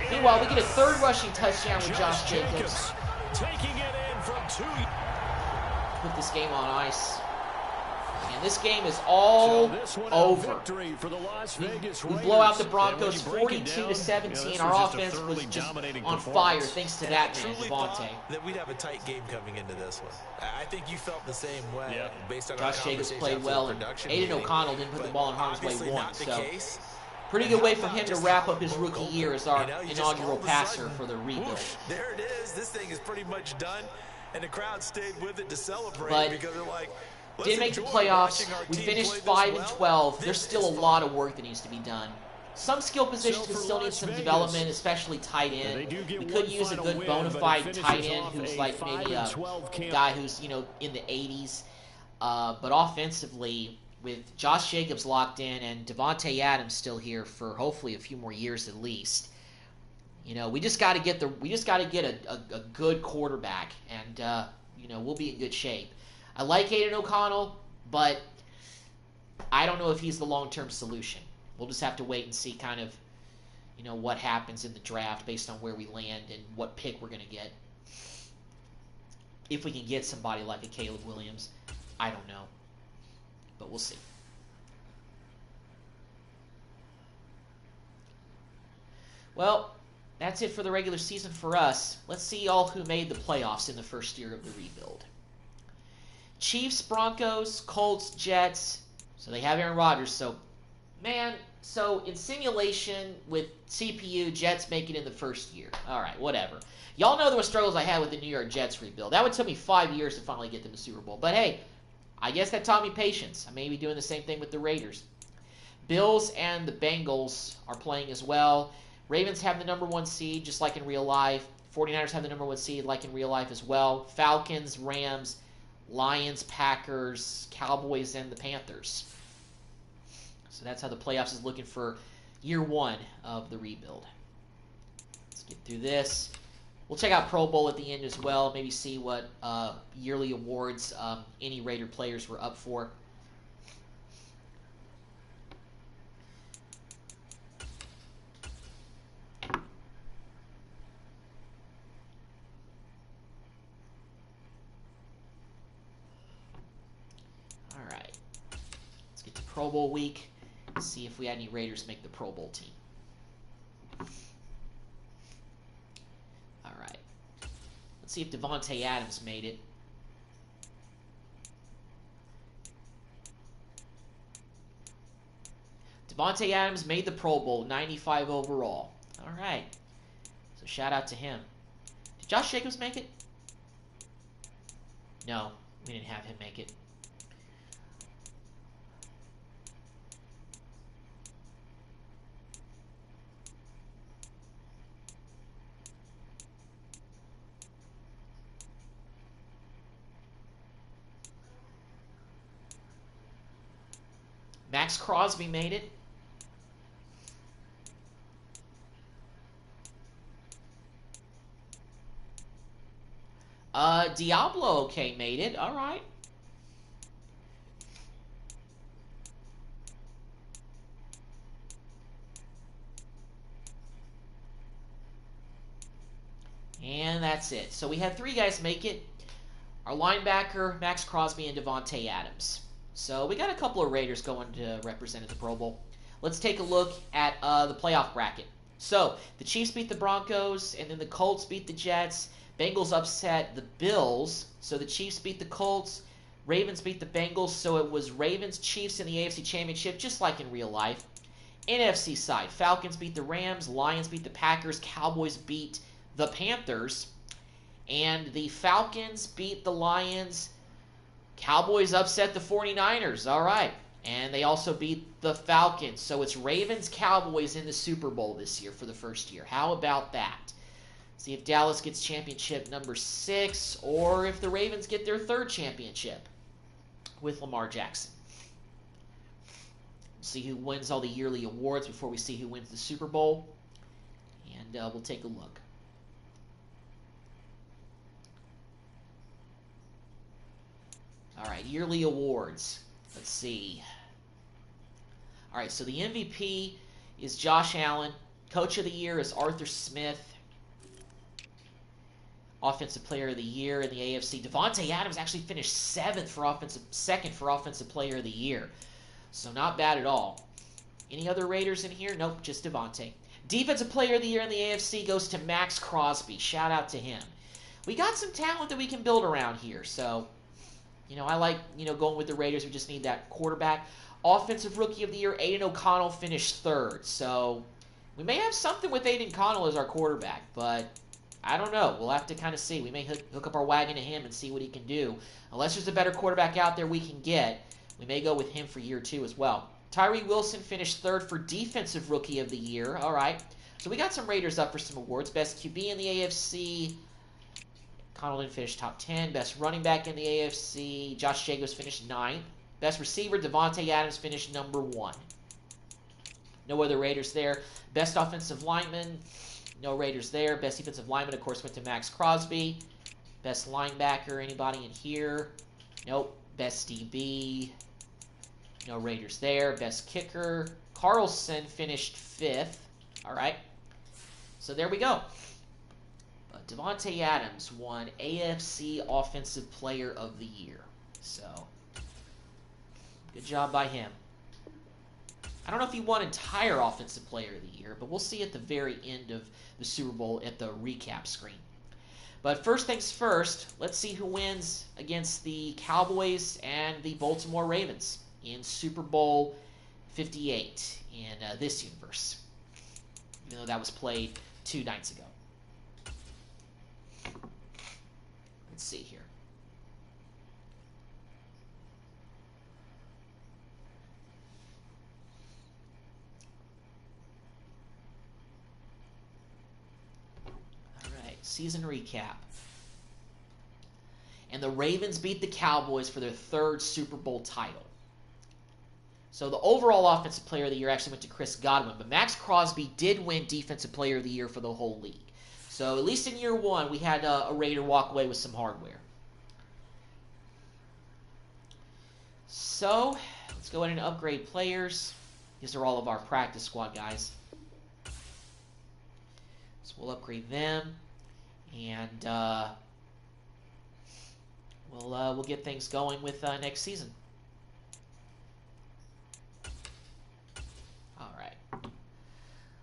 Meanwhile, we get a 3rd rushing touchdown with Josh Jacobs. Taking it in from 2. Put this game on ice. And this game is all over. We blow out the Broncos 42-17. Our offense was just on fire thanks to that man, Davante. That we'd have a tight game coming into this one. I think you felt the same way. Yeah. Based on Josh Jacobs played well, and Aiden O'Connell didn't put the ball in harm's way once. So pretty good way for him to wrap up his rookie year as our inaugural passer for the rebuild. There it is. This thing is pretty much done, and the crowd stayed with it to celebrate because they're like, didn't make the playoffs. We finished 5-12. There's still a lot of work that needs to be done. Some skill positions can still need some development, especially tight end. We could use a good bona fide tight end who's like maybe a guy who's, in the 80s. But offensively, with Josh Jacobs locked in and Davante Adams still here for hopefully a few more years at least, we just got to get a good quarterback, and, we'll be in good shape. I like Aiden O'Connell, but I don't know if he's the long-term solution. We'll just have to wait and see kind of, what happens in the draft based on where we land and what pick we're going to get. If we can get somebody like a Caleb Williams, I don't know. But we'll see. Well, that's it for the regular season for us. Let's see all who made the playoffs in the first year of the rebuild. Chiefs, Broncos, Colts, Jets. So they have Aaron Rodgers. So in simulation with CPU, Jets make it in the first year. All right, whatever. Y'all know the struggles I had with the New York Jets rebuild. That would take me 5 years to finally get them to Super Bowl. But hey, I guess that taught me patience. I may be doing the same thing with the Raiders. Bills and the Bengals are playing as well. Ravens have the number 1 seed, just like in real life. 49ers have the number 1 seed, like in real life as well. Falcons, Rams, Lions, Packers, Cowboys, and the Panthers. So that's how the playoffs is looking for year 1 of the rebuild. Let's get through this. We'll check out Pro Bowl at the end as well. Maybe see what yearly awards any Raider players were up for. All right. Let's get to Pro Bowl week. See if we had any Raiders make the Pro Bowl team. All right. Let's see if Davante Adams made it. Davante Adams made the Pro Bowl, 95 overall. All right. So shout out to him. Did Josh Jacobs make it? No, we didn't have him make it. Max Crosby made it. Diablo, okay, made it. All right. And that's it. So we had 3 guys make it. Our linebacker, Max Crosby, and Davante Adams. So we got a couple of Raiders going to represent at the Pro Bowl. Let's take a look at the playoff bracket. So the Chiefs beat the Broncos, and then the Colts beat the Jets. Bengals upset the Bills. So the Chiefs beat the Colts. Ravens beat the Bengals. So it was Ravens, Chiefs in the AFC Championship, just like in real life. NFC side, Falcons beat the Rams. Lions beat the Packers. Cowboys beat the Panthers. And the Falcons beat the Lions. Cowboys upset the 49ers. All right. And they also beat the Falcons. So it's Ravens, Cowboys in the Super Bowl this year for the first year. How about that? See if Dallas gets championship number 6 or if the Ravens get their 3rd championship with Lamar Jackson. See who wins all the yearly awards before we see who wins the Super Bowl. And we'll take a look. All right, yearly awards. Let's see. All right, so the MVP is Josh Allen. Coach of the Year is Arthur Smith. Offensive Player of the Year in the AFC. Davante Adams actually finished 2nd for Offensive Player of the Year. So not bad at all. Any other Raiders in here? Nope, just Davante. Defensive Player of the Year in the AFC goes to Max Crosby. Shout out to him. We got some talent that we can build around here, so... I like, going with the Raiders. We just need that quarterback. Offensive Rookie of the Year, Aiden O'Connell finished 3rd. So we may have something with Aiden O'Connell as our quarterback, but I don't know. We'll have to kind of see. We may hook up our wagon to him and see what he can do. Unless there's a better quarterback out there we can get, we may go with him for year 2 as well. Tyree Wilson finished 3rd for Defensive Rookie of the Year. All right. So we got some Raiders up for some awards. Best QB in the AFC. Connell didn't finish top 10. Best running back in the AFC. Josh Jacobs finished 9th. Best receiver, Davante Adams finished number 1. No other Raiders there. Best offensive lineman, no Raiders there. Best defensive lineman, of course, went to Max Crosby. Best linebacker, anybody in here? Nope. Best DB, No Raiders there. Best kicker. Carlson finished 5th. All right. So there we go. Devontae Adams won AFC Offensive Player of the Year. So, good job by him. I don't know if he won entire Offensive Player of the Year, but we'll see at the very end of the Super Bowl at the recap screen. But first things first, let's see who wins against the Cowboys and the Baltimore Ravens in Super Bowl 58 in this universe, even though that was played 2 nights ago. Let's see here. Season recap. And the Ravens beat the Cowboys for their 3rd Super Bowl title. So the overall Offensive Player of the Year actually went to Chris Godwin, but Max Crosby did win Defensive Player of the Year for the whole league. So at least in year 1, we had a Raider walk away with some hardware. So let's go ahead and upgrade players. These are all of our practice squad guys. So we'll upgrade them. And we'll get things going with next season. All right.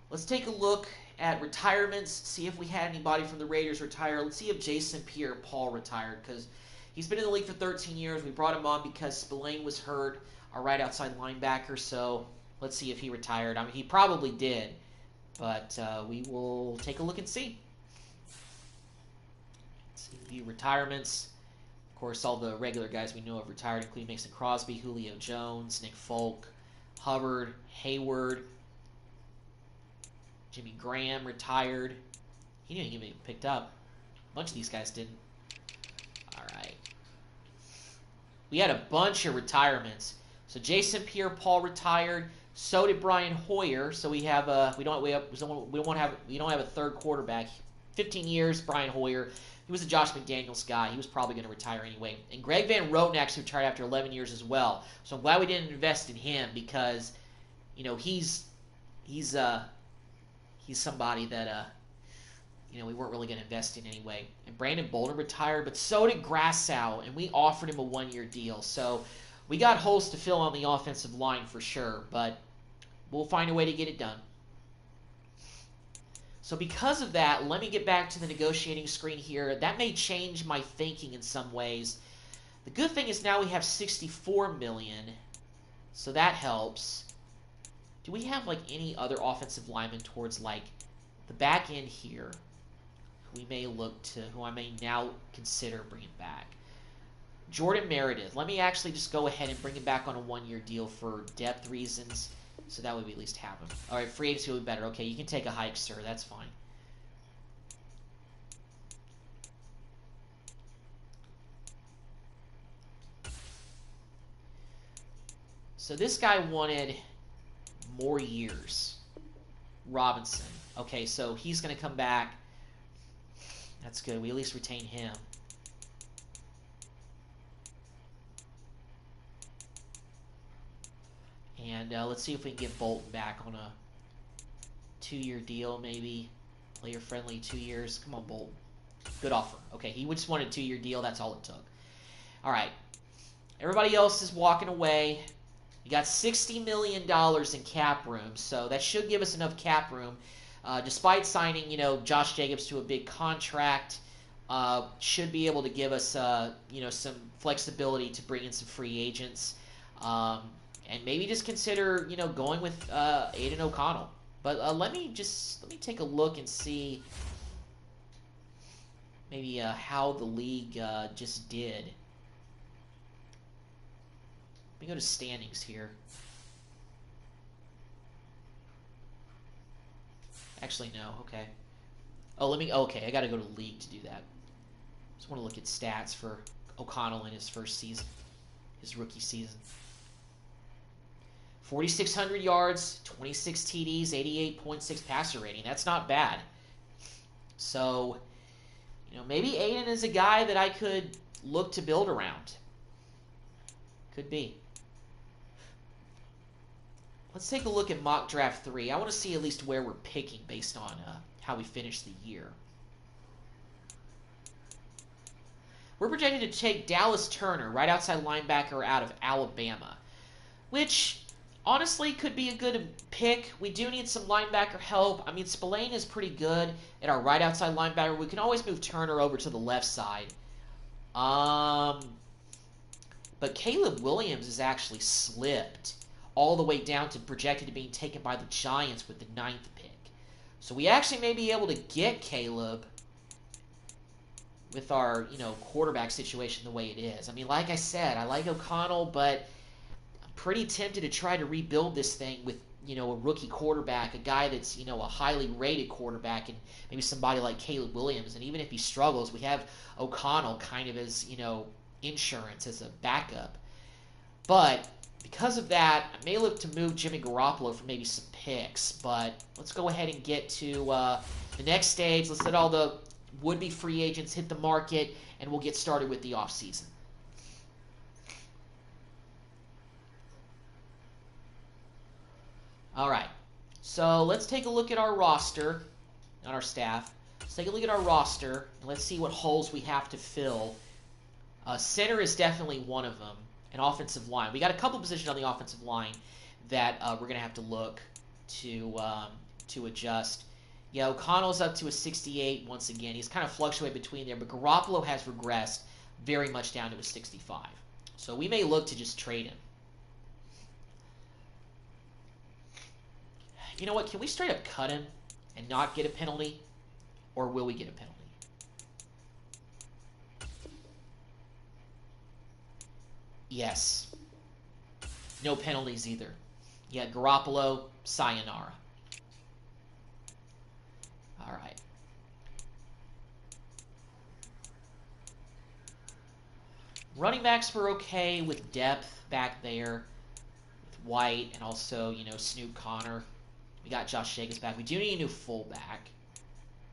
Let's take a look at retirements. See if we had anybody from the Raiders retire. Let's see if Jason Pierre-Paul retired, because he's been in the league for 13 years. We brought him on because Spillane was hurt, our right outside linebacker. So let's see if he retired. I mean, he probably did, but we will take a look and see. View retirements. Of course, all the regular guys we know have retired, including Mason Crosby, Julio Jones, Nick Folk, Hubbard, Hayward, Jimmy Graham retired. He didn't even get picked up. A bunch of these guys didn't. All right. We had a bunch of retirements. So Jason Pierre-Paul retired. So did Brian Hoyer. So we have we don't have a 3rd quarterback. 15 years, Brian Hoyer. He was a Josh McDaniels guy. He was probably going to retire anyway. And Greg Van Roten actually retired after 11 years as well. So I'm glad we didn't invest in him, because, you know, he's somebody that we weren't really going to invest in anyway. And Brandon Bolden retired, but so did Grassow, and we offered him a 1-year deal. So we got holes to fill on the offensive line for sure, but we'll find a way to get it done. So because of that, let me get back to the negotiating screen here. That may change my thinking in some ways. The good thing is now we have $64 million, so that helps. Do we have like any other offensive linemen towards like the back end here who we may look to, who I may now consider bringing back? Jordan Meredith. Let me actually just go ahead and bring him back on a 1-year deal for depth reasons. So that way we at least have him. All right, free agency will be better. Okay, you can take a hike, sir. That's fine. So this guy wanted more years. Robinson. Okay, so he's going to come back. That's good. We at least retain him. And let's see if we can get Bolton back on a 2-year deal, maybe. Player-friendly 2 years. Come on, Bolton. Good offer. Okay, he just wanted a 2-year deal. That's all it took. All right. Everybody else is walking away. You got $60 million in cap room, so that should give us enough cap room. Despite signing, Josh Jacobs to a big contract, should be able to give us, some flexibility to bring in some free agents. And maybe just consider, going with Aiden O'Connell. But let me take a look and see maybe how the league just did. Let me go to standings here. Actually, no. Okay. Okay, I got to go to league to do that. Just want to look at stats for O'Connell in his first season, his rookie season. 4,600 yards, 26 TDs, 88.6 passer rating. That's not bad. So, maybe Aiden is a guy that I could look to build around. Could be. Let's take a look at mock draft 3. I want to see at least where we're picking based on how we finish the year. We're projected to take Dallas Turner, right outside linebacker out of Alabama, which honestly could be a good pick. We do need some linebacker help. I mean, Spillane is pretty good at our right outside linebacker. We can always move Turner over to the left side. But Caleb Williams has actually slipped all the way down to projected to being taken by the Giants with the 9th pick. So we actually may be able to get Caleb with our, quarterback situation the way it is. I mean, like I said, I like O'Connell, but I'm pretty tempted to try to rebuild this thing with, a rookie quarterback, a guy that's, a highly rated quarterback, and maybe somebody like Caleb Williams. And even if he struggles, we have O'Connell kind of as, insurance, as a backup. But because of that, I may look to move Jimmy Garoppolo for maybe some picks. But let's go ahead and get to the next stage. Let's let all the would-be free agents hit the market, and we'll get started with the offseason. All right, so let's take a look at our roster, not our staff. Let's take a look at our roster, and let's see what holes we have to fill. Center is definitely one of them, and offensive line. We got a couple positions on the offensive line that we're going to have to look to adjust. Yeah, O'Connell's up to a 68 once again. He's kind of fluctuated between there, but Garoppolo has regressed very much down to a 65. So we may look to just trade him. You know what? Can we straight up cut him and not get a penalty? Or will we get a penalty? Yes. No penalties either. Yeah, Garoppolo, sayonara. All right. Running backs were okay with depth back there with White and also, Snoop Connor. We got Josh Jacobs back. We do need a new fullback.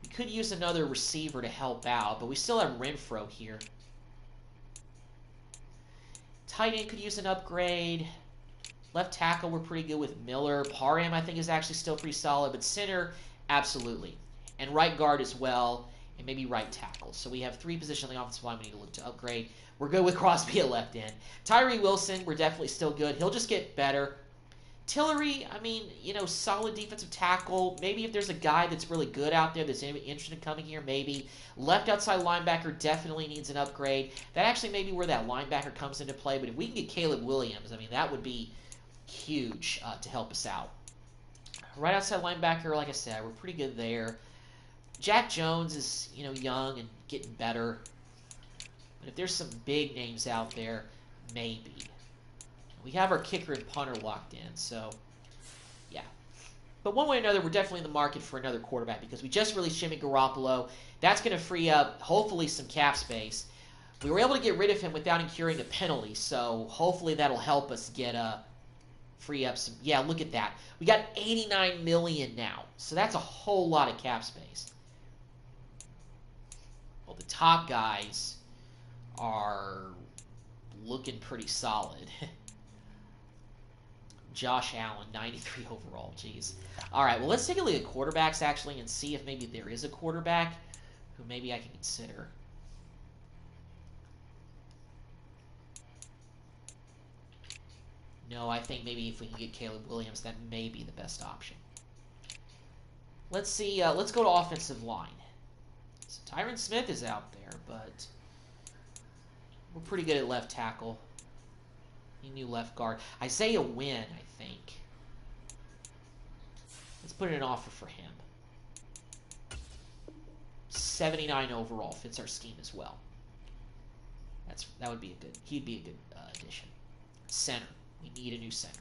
We could use another receiver to help out, but we still have Renfro here. Tight end could use an upgrade. Left tackle, we're pretty good with Miller. Parham, I think, is actually still pretty solid, but center, absolutely. And right guard as well, and maybe right tackle. So we have 3 positions on the offensive line we need to look to upgrade. We're good with Crosby at left end. Tyree Wilson, we're definitely still good. He'll just get better. Tillery, I mean, solid defensive tackle. Maybe if there's a guy that's really good out there that's interested in coming here, maybe. Left outside linebacker definitely needs an upgrade. That actually may be where that linebacker comes into play. But if we can get Caleb Williams, I mean, that would be huge to help us out. Right outside linebacker, like I said, we're pretty good there. Jack Jones is, young and getting better. But if there's some big names out there, maybe. We have our kicker and punter locked in, so yeah. But one way or another, we're definitely in the market for another quarterback because we just released Jimmy Garoppolo. That's going to free up, hopefully, some cap space. We were able to get rid of him without incurring a penalty, so hopefully that'll help us get free up some. Yeah, look at that. We got $89 million now, so that's a whole lot of cap space. Well, the top guys are looking pretty solid. Josh Allen, 93 overall. Jeez. All right, well, let's take a look at quarterbacks, actually, and see if maybe there is a quarterback who maybe I can consider. No, I think maybe if we can get Caleb Williams, that may be the best option. Let's see. Let's go to offensive line. So Tyron Smith is out there, but we're pretty good at left tackle. New left guard. Isaiah Wynn, I think. Let's put in an offer for him. 79 overall. Fits our scheme as well. That would be a good. He'd be a good addition. Center. We need a new center.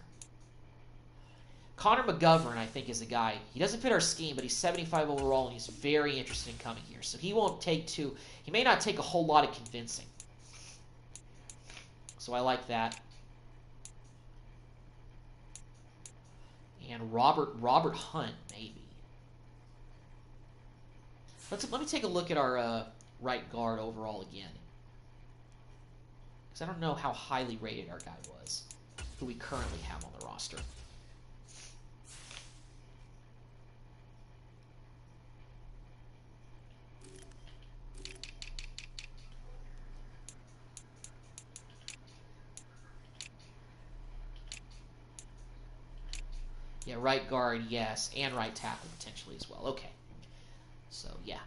Connor McGovern, I think, is a guy. He doesn't fit our scheme, but he's 75 overall, and he's very interested in coming here. So he won't take too. He may not take a whole lot of convincing. So I like that. And Robert Hunt, maybe. Let me take a look at our right guard overall again. Because I don't know how highly rated our guy was, who we currently have on the roster. Yeah, right guard, yes, and right tackle potentially as well. Okay. So, yeah.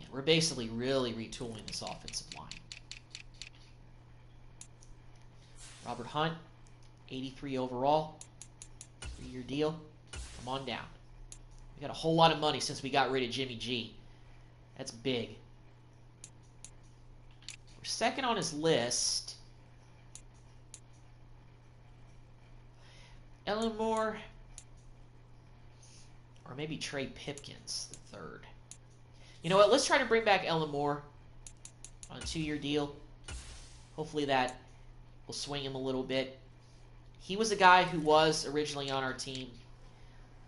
Yeah, we're basically really retooling this offensive line. Robert Hunt, 83 overall, 3-year deal. Come on down. We got a whole lot of money since we got rid of Jimmy G. That's big. We're second on his list. Ellen Moore, or maybe Trey Pipkins, the third. You know what? Let's try to bring back Ellen Moore on a 2-year deal. Hopefully that will swing him a little bit. He was a guy who was originally on our team,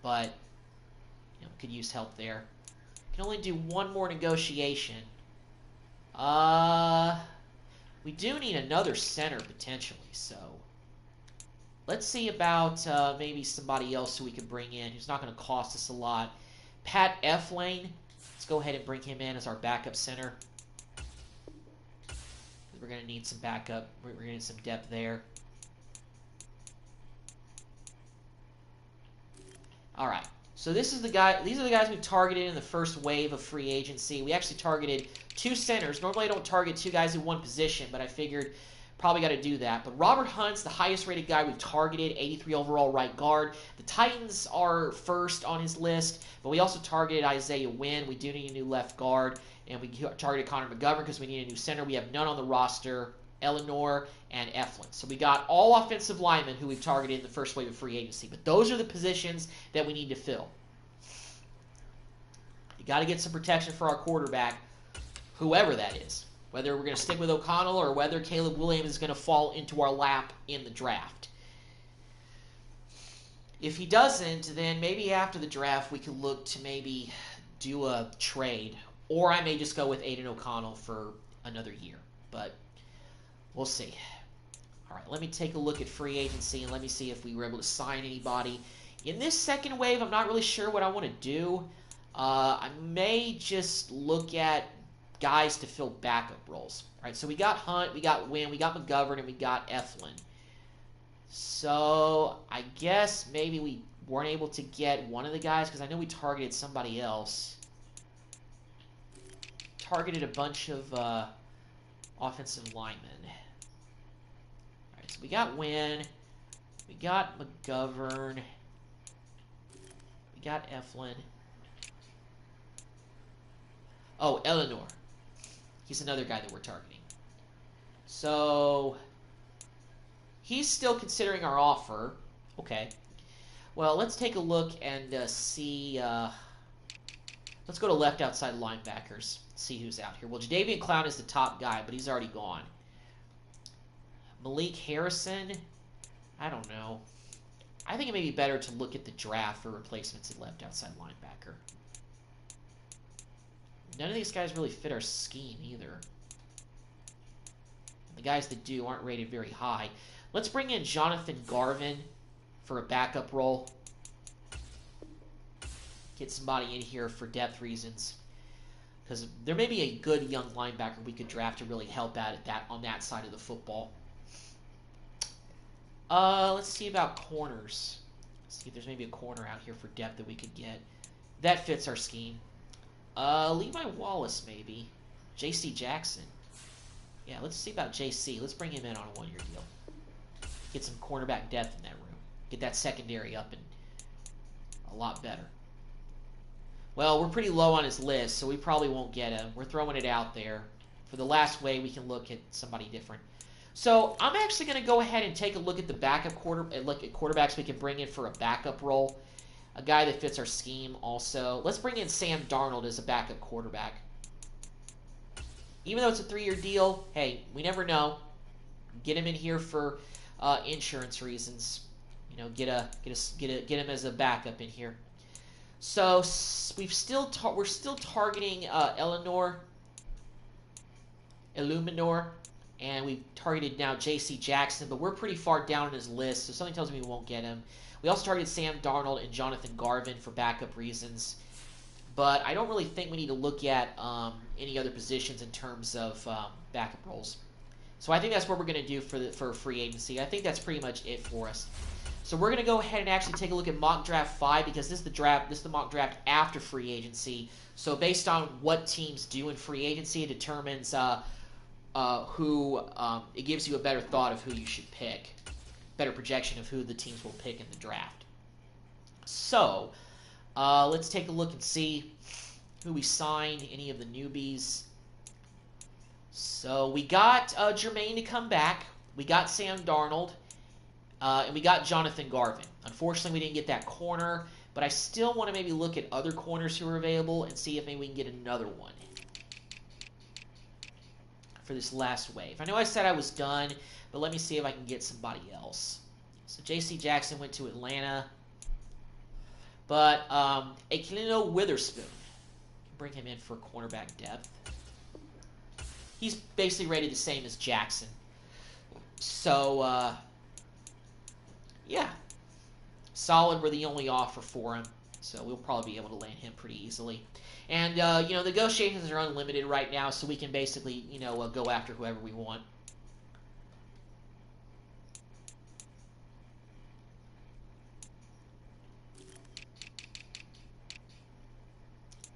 but could use help there. Can only do one more negotiation. We do need another center potentially, so let's see about maybe somebody else who we could bring in who's not going to cost us a lot. Pat Eflane. Let's go ahead and bring him in as our backup center. We're going to need some backup. We're going to need some depth there. All right. So this is the guy. These are the guys we targeted in the first wave of free agency. We actually targeted 2 centers. Normally I don't target 2 guys in one position, but I figured probably got to do that. But Robert Hunt's the highest rated guy we've targeted, 83 overall right guard. The Titans are first on his list, but we also targeted Isaiah Wynn. We do need a new left guard, and we targeted Connor McGovern because we need a new center. We have none on the roster, Eleanor and Eflin. So we got all offensive linemen who we've targeted in the first wave of free agency, but those are the positions that we need to fill. You got to get some protection for our quarterback, whoever that is. Whether we're going to stick with O'Connell or whether Caleb Williams is going to fall into our lap in the draft. If he doesn't, then maybe after the draft we could look to maybe do a trade. Or I may just go with Aiden O'Connell for another year. But we'll see. All right, let me take a look at free agency and let me see if we were able to sign anybody. In this second wave, I'm not really sure what I want to do. I may just look at guys to fill backup roles. All right, so we got Hunt, we got Wynn, we got McGovern, and we got Eflin. So I guess maybe we weren't able to get one of the guys because I know we targeted somebody else. Targeted a bunch of offensive linemen. All right, so we got Wynn, we got McGovern, we got Eflin. Oh, Eleanor. He's another guy that we're targeting. So he's still considering our offer. Okay. Well, let's take a look and see. Let's go to left outside linebackers. See who's out here. Well, Jadeveon Clown is the top guy, but he's already gone. Malik Harrison. I don't know. I think it may be better to look at the draft for replacements at left outside linebacker. None of these guys really fit our scheme either. The guys that do aren't rated very high. Let's bring in Jonathan Garvin for a backup role. Get somebody in here for depth reasons. Because there may be a good young linebacker we could draft to really help out at that on that side of the football. Let's see about corners. Let's see if there's maybe a corner out here for depth that we could get. That fits our scheme. Levi Wallace, maybe. J.C. Jackson. Yeah, let's see about J.C. Let's bring him in on a 1-year deal. Get some cornerback depth in that room. Get that secondary up and a lot better. Well, we're pretty low on his list, so we probably won't get him. We're throwing it out there. For the last way, we can look at somebody different. So I'm actually going to go ahead and take a look at the backup look at quarterbacks we can bring in for a backup role. A guy that fits our scheme also. Let's bring in Sam Darnold as a backup quarterback. Even though it's a 3-year deal, hey, we never know. Get him in here for insurance reasons. You know, get him as a backup in here. So we're still targeting Illuminor, and we've targeted now J.C. Jackson, but we're pretty far down on his list, so something tells me we won't get him. We also targeted Sam Darnold and Jonathan Garvin for backup reasons. but I don't really think we need to look at any other positions in terms of backup roles. So I think that's what we're going to do for free agency. I think that's pretty much it for us. So we're going to go ahead and actually take a look at mock draft 5 because this is the mock draft after free agency. So based on what teams do in free agency, it determines it gives you a better thought of who you should pick, better projection of who the teams will pick in the draft. So let's take a look and see who we signed, any of the newbies. So we got Jermaine to come back. We got Sam Darnold. And we got Jonathan Garvin. Unfortunately, we didn't get that corner, but I still want to maybe look at other corners who are available and see if maybe we can get another one for this last wave. I know I said I was done, but let me see if I can get somebody else. So J.C. Jackson went to Atlanta. But Akelino Witherspoon, bring him in for cornerback depth. He's basically rated the same as Jackson. So, yeah. Solid were the only offer for him. So we'll probably be able to land him pretty easily. And, negotiations are unlimited right now, so we can basically, go after whoever we want.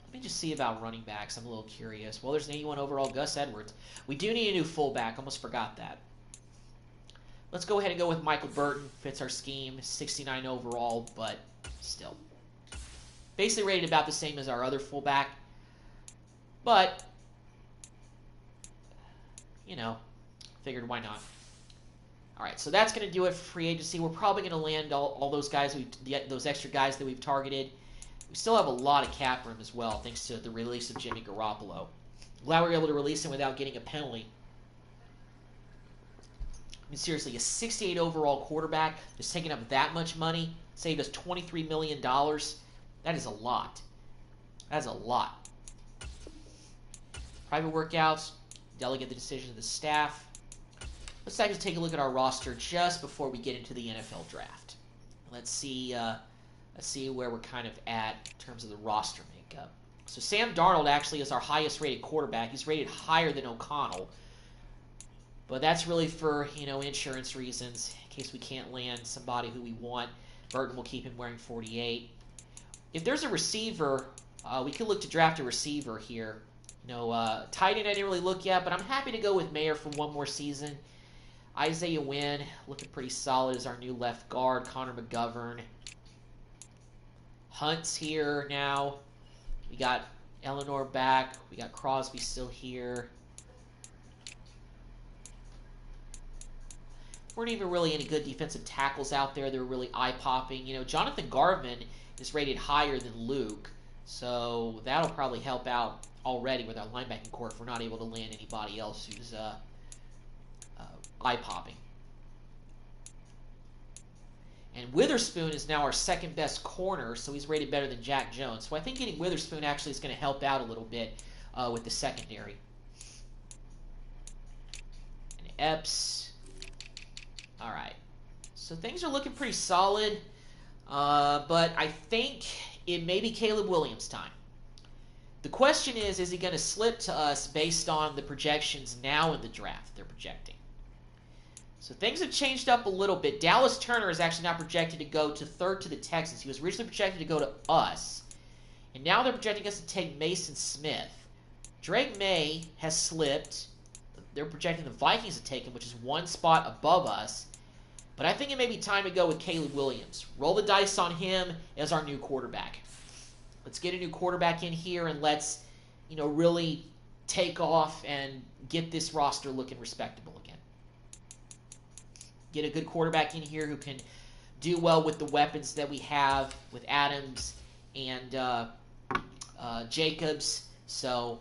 Let me just see about running backs. I'm a little curious. Well, there's an 81 overall, Gus Edwards. We do need a new fullback. Almost forgot that. Let's go ahead and go with Michael Burton. Fits our scheme. 69 overall, but still. Basically rated about the same as our other fullback. But, figured why not. All right, so that's going to do it for free agency. We're probably going to land all those guys, those extra guys that we've targeted. We still have a lot of cap room as well, thanks to the release of Jimmy Garoppolo. Glad we were able to release him without getting a penalty. I mean, seriously, a 68 overall quarterback just taking up that much money, saved us $23 million. That is a lot. That's a lot. Private workouts, delegate the decision to the staff. Let's actually take a look at our roster just before we get into the NFL draft. Let's see where we're kind of at in terms of the roster makeup. So Sam Darnold actually is our highest rated quarterback. He's rated higher than O'Connell. But that's really for, insurance reasons, in case we can't land somebody who we want. Burton will keep him wearing 48. If there's a receiver, we could look to draft a receiver here. Tight end I didn't really look at, but I'm happy to go with Mayer for one more season. Isaiah Wynn, looking pretty solid as our new left guard. Connor McGovern. Hunt's here now. We got Eleanor back. We got Crosby still here. Weren't even really any good defensive tackles out there. They were really eye-popping. Jonathan Garvin is rated higher than Luke, so that'll probably help out already with our linebacking core if we're not able to land anybody else who's eye-popping. And Witherspoon is now our second best corner, so he's rated better than Jack Jones. So I think getting Witherspoon actually is going to help out a little bit with the secondary. And Epps. All right. So things are looking pretty solid, but I think it may be Caleb Williams' time. The question is he going to slip to us based on the projections now in the draft they're projecting? So things have changed up a little bit. Dallas Turner is actually not projected to go to third to the Texans. He was originally projected to go to us. And now they're projecting us to take Mason Smith. Drake May has slipped. They're projecting the Vikings to take him, which is one spot above us. But I think it may be time to go with Caleb Williams. Roll the dice on him as our new quarterback. Let's get a new quarterback in here and let's, really take off and get this roster looking respectable again. Get a good quarterback in here who can do well with the weapons that we have with Adams and Jacobs. So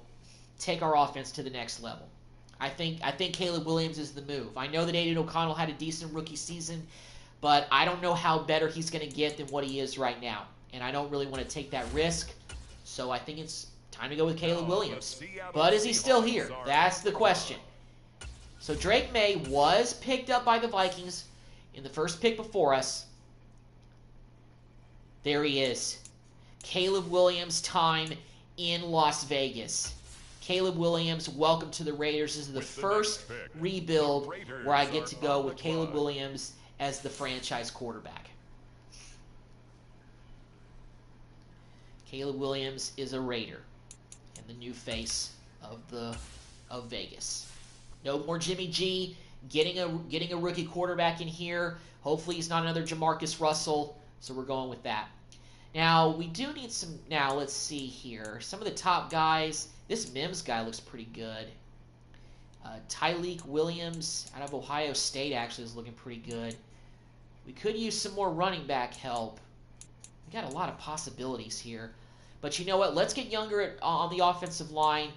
take our offense to the next level. I think Caleb Williams is the move. I know that Aiden O'Connell had a decent rookie season, but I don't know how better he's going to get than what he is right now. And I don't really want to take that risk. So I think it's time to go with Caleb Williams. But is he still here? That's the question. So Drake May was picked up by the Vikings in the first pick before us. There he is. Caleb Williams' time in Las Vegas. Caleb Williams, welcome to the Raiders. This is the first rebuild where I get to go with Caleb Williams as the franchise quarterback. Caleb Williams is a Raider and the new face of Vegas. No more Jimmy G. Getting a rookie quarterback in here. Hopefully he's not another Jamarcus Russell. So we're going with that. Now we do need some. Now let's see here. Some of the top guys. This Mims guy looks pretty good. Tyleek Williams out of Ohio State actually is looking pretty good. We could use some more running back help. We got a lot of possibilities here. But you know what? Let's get younger on the offensive line.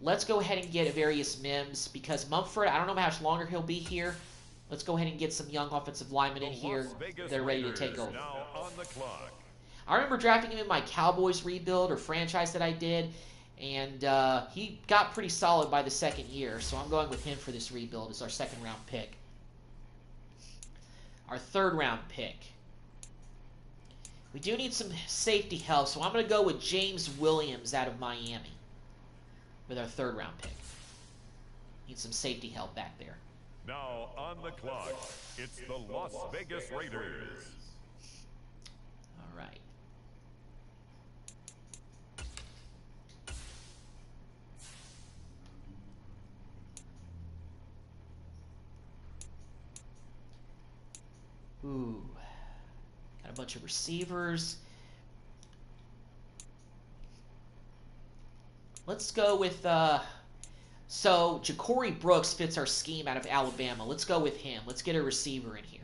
Let's go ahead and get various Mims because Mumford, I don't know how much longer he'll be here. Let's go ahead and get some young offensive linemen in here. They're ready to take over. Now on the clock. I remember drafting him in my Cowboys rebuild or franchise that I did, and he got pretty solid by the second year, so I'm going with him for this rebuild as our second-round pick. Our third-round pick. We do need some safety help, so I'm going to go with James Williams out of Miami with our third-round pick. Need some safety help back there. Now on the clock, it's the Las Vegas Raiders. All right. Ooh. Got a bunch of receivers. Let's go with, so Ja'Cory Brooks fits our scheme out of Alabama. Let's go with him. Let's get a receiver in here.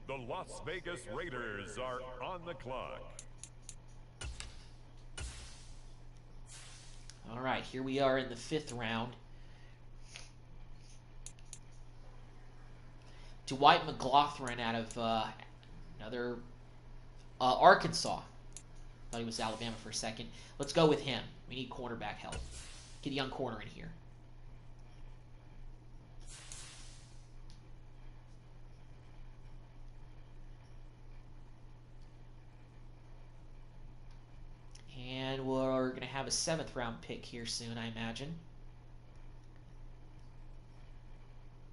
The Las Vegas Raiders are on the clock. All right, here we are in the 5th round. Dwight McLaughlin out of another Arkansas. Thought he was Alabama for a second. Let's go with him. We need cornerback help. Get a young corner in here. And we're going to have a 7th round pick here soon, I imagine.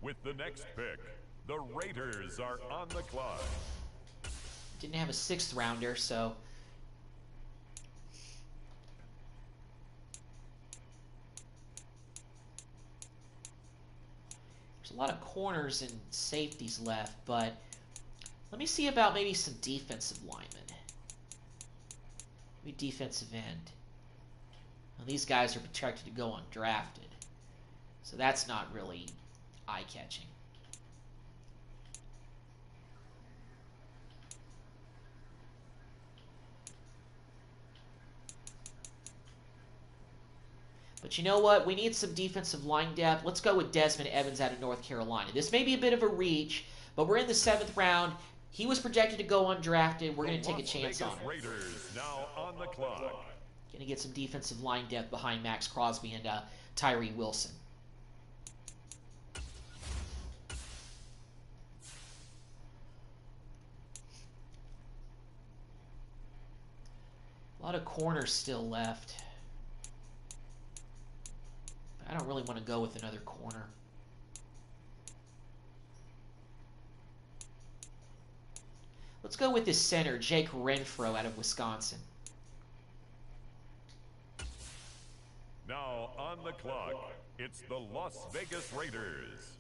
With the next pick, the Raiders are on the clock. Didn't have a 6th rounder, so there's a lot of corners and safeties left, but let me see about maybe some defensive linemen. Maybe defensive end. Now, these guys are projected to go undrafted, so that's not really eye-catching. But you know what? We need some defensive line depth. Let's go with Desmond Evans out of North Carolina. This may be a bit of a reach, but we're in the 7th round. He was projected to go undrafted. We're going to take a chance on him. Raiders now on the clock. Going to get some defensive line depth behind Max Crosby and Tyree Wilson. A lot of corners still left. I don't really want to go with another corner. Let's go with this center, Jake Renfro out of Wisconsin. Now on the clock, it's the Las Vegas Raiders.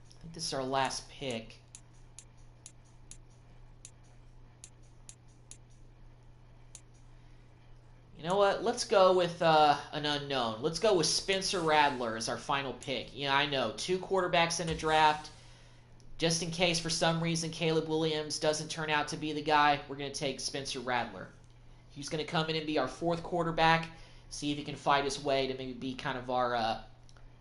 I think this is our last pick. You know what? Let's go with an unknown. Let's go with Spencer Rattler as our final pick. Yeah, I know. 2 quarterbacks in a draft. Just in case for some reason Caleb Williams doesn't turn out to be the guy, we're going to take Spencer Rattler. He's going to come in and be our 4th quarterback. See if he can fight his way to maybe be kind of our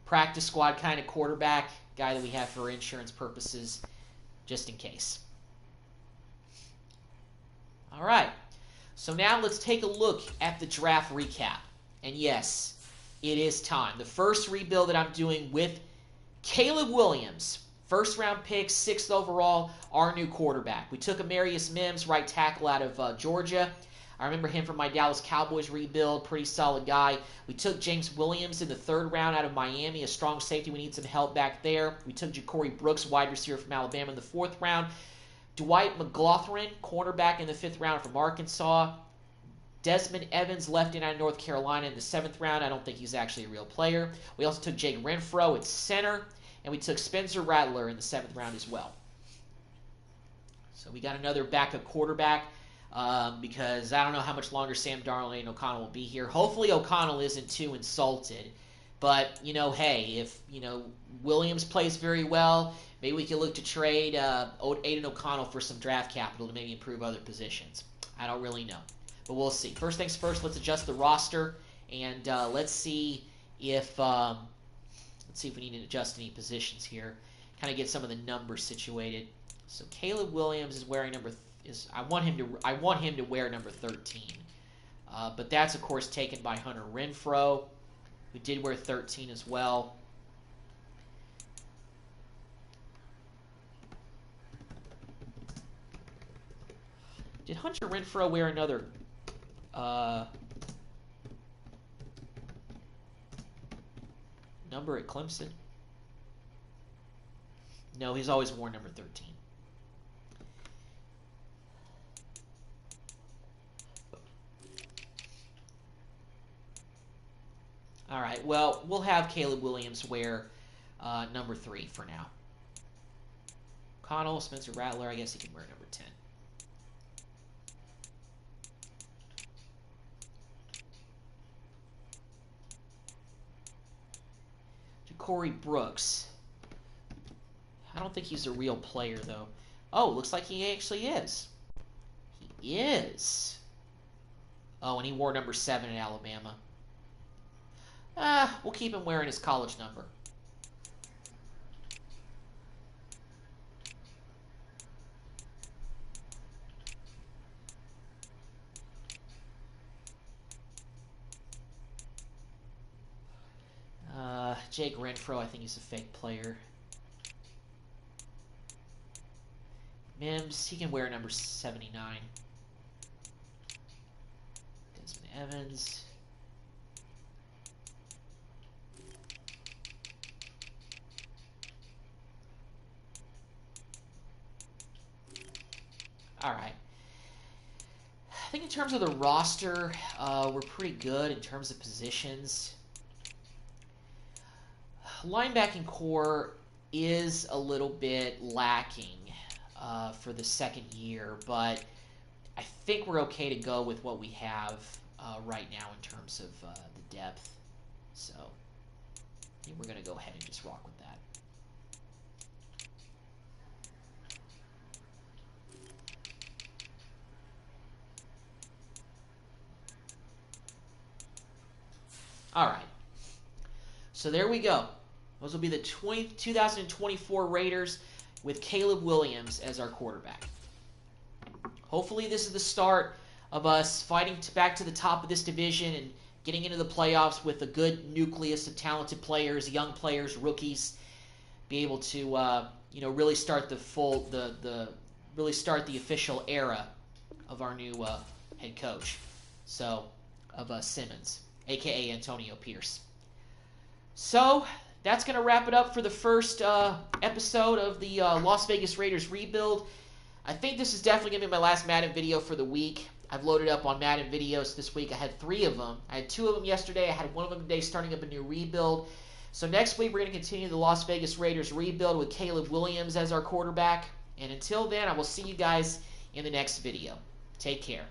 practice squad kind of quarterback, guy that we have for insurance purposes, just in case. All right, so now let's take a look at the draft recap. And yes, it is time. The first rebuild that I'm doing with Caleb Williams, first round pick, 6th overall, our new quarterback. We took Amarius Mims, right tackle out of Georgia. I remember him from my Dallas Cowboys rebuild, pretty solid guy. We took James Williams in the 3rd round out of Miami, a strong safety. We need some help back there. We took Ja'Cory Brooks, wide receiver from Alabama, in the 4th round. Dwight McGlothern, cornerback, in the 5th round from Arkansas. Desmond Evans, left in out of North Carolina, in the 7th round. I don't think he's actually a real player. We also took Jake Renfro at center, and we took Spencer Rattler in the 7th round as well. So we got another backup quarterback because I don't know how much longer Sam Darnold and O'Connell will be here. Hopefully O'Connell isn't too insulted. But, hey, if, Williams plays very well, maybe we can look to trade Aiden O'Connell for some draft capital to maybe improve other positions. I don't really know. But we'll see. First things first, let's adjust the roster, and let's see if we need to adjust any positions here. Kind of get some of the numbers situated. So Caleb Williams is wearing I want him to wear number 13. But that's of course taken by Hunter Renfro, who did wear 13 as well. Did Hunter Renfro wear another number at Clemson? No, he's always worn number 13. All right, well, we'll have Caleb Williams wear number 3 for now. Connell, Spencer Rattler, I guess he can wear number 10. Ja'Cory Brooks. I don't think he's a real player, though. Oh, looks like he actually is. He is. Oh, and he wore number 7 in Alabama. We'll keep him wearing his college number. Jake Renfro, I think he's a fake player. Mims, he can wear number 79. Desmond Evans. All right. I think in terms of the roster, we're pretty good in terms of positions. Linebacking core is a little bit lacking for the second year, but I think we're okay to go with what we have right now in terms of the depth. So I think we're going to go ahead and just rock with that. All right. So there we go. Those will be the 2024 Raiders with Caleb Williams as our quarterback. Hopefully this is the start of us fighting back to the top of this division and getting into the playoffs with a good nucleus of talented players, young players, rookies, be able to really start really start the official era of our new head coach. So of Simmons, aka Antonio Pierce. So that's going to wrap it up for the first episode of the Las Vegas Raiders rebuild. I think this is definitely going to be my last Madden video for the week. I've loaded up on Madden videos this week. I had 3 of them. I had 2 of them yesterday. I had 1 of them today, starting up a new rebuild. So next week we're going to continue the Las Vegas Raiders rebuild with Caleb Williams as our quarterback. And until then, I will see you guys in the next video. Take care.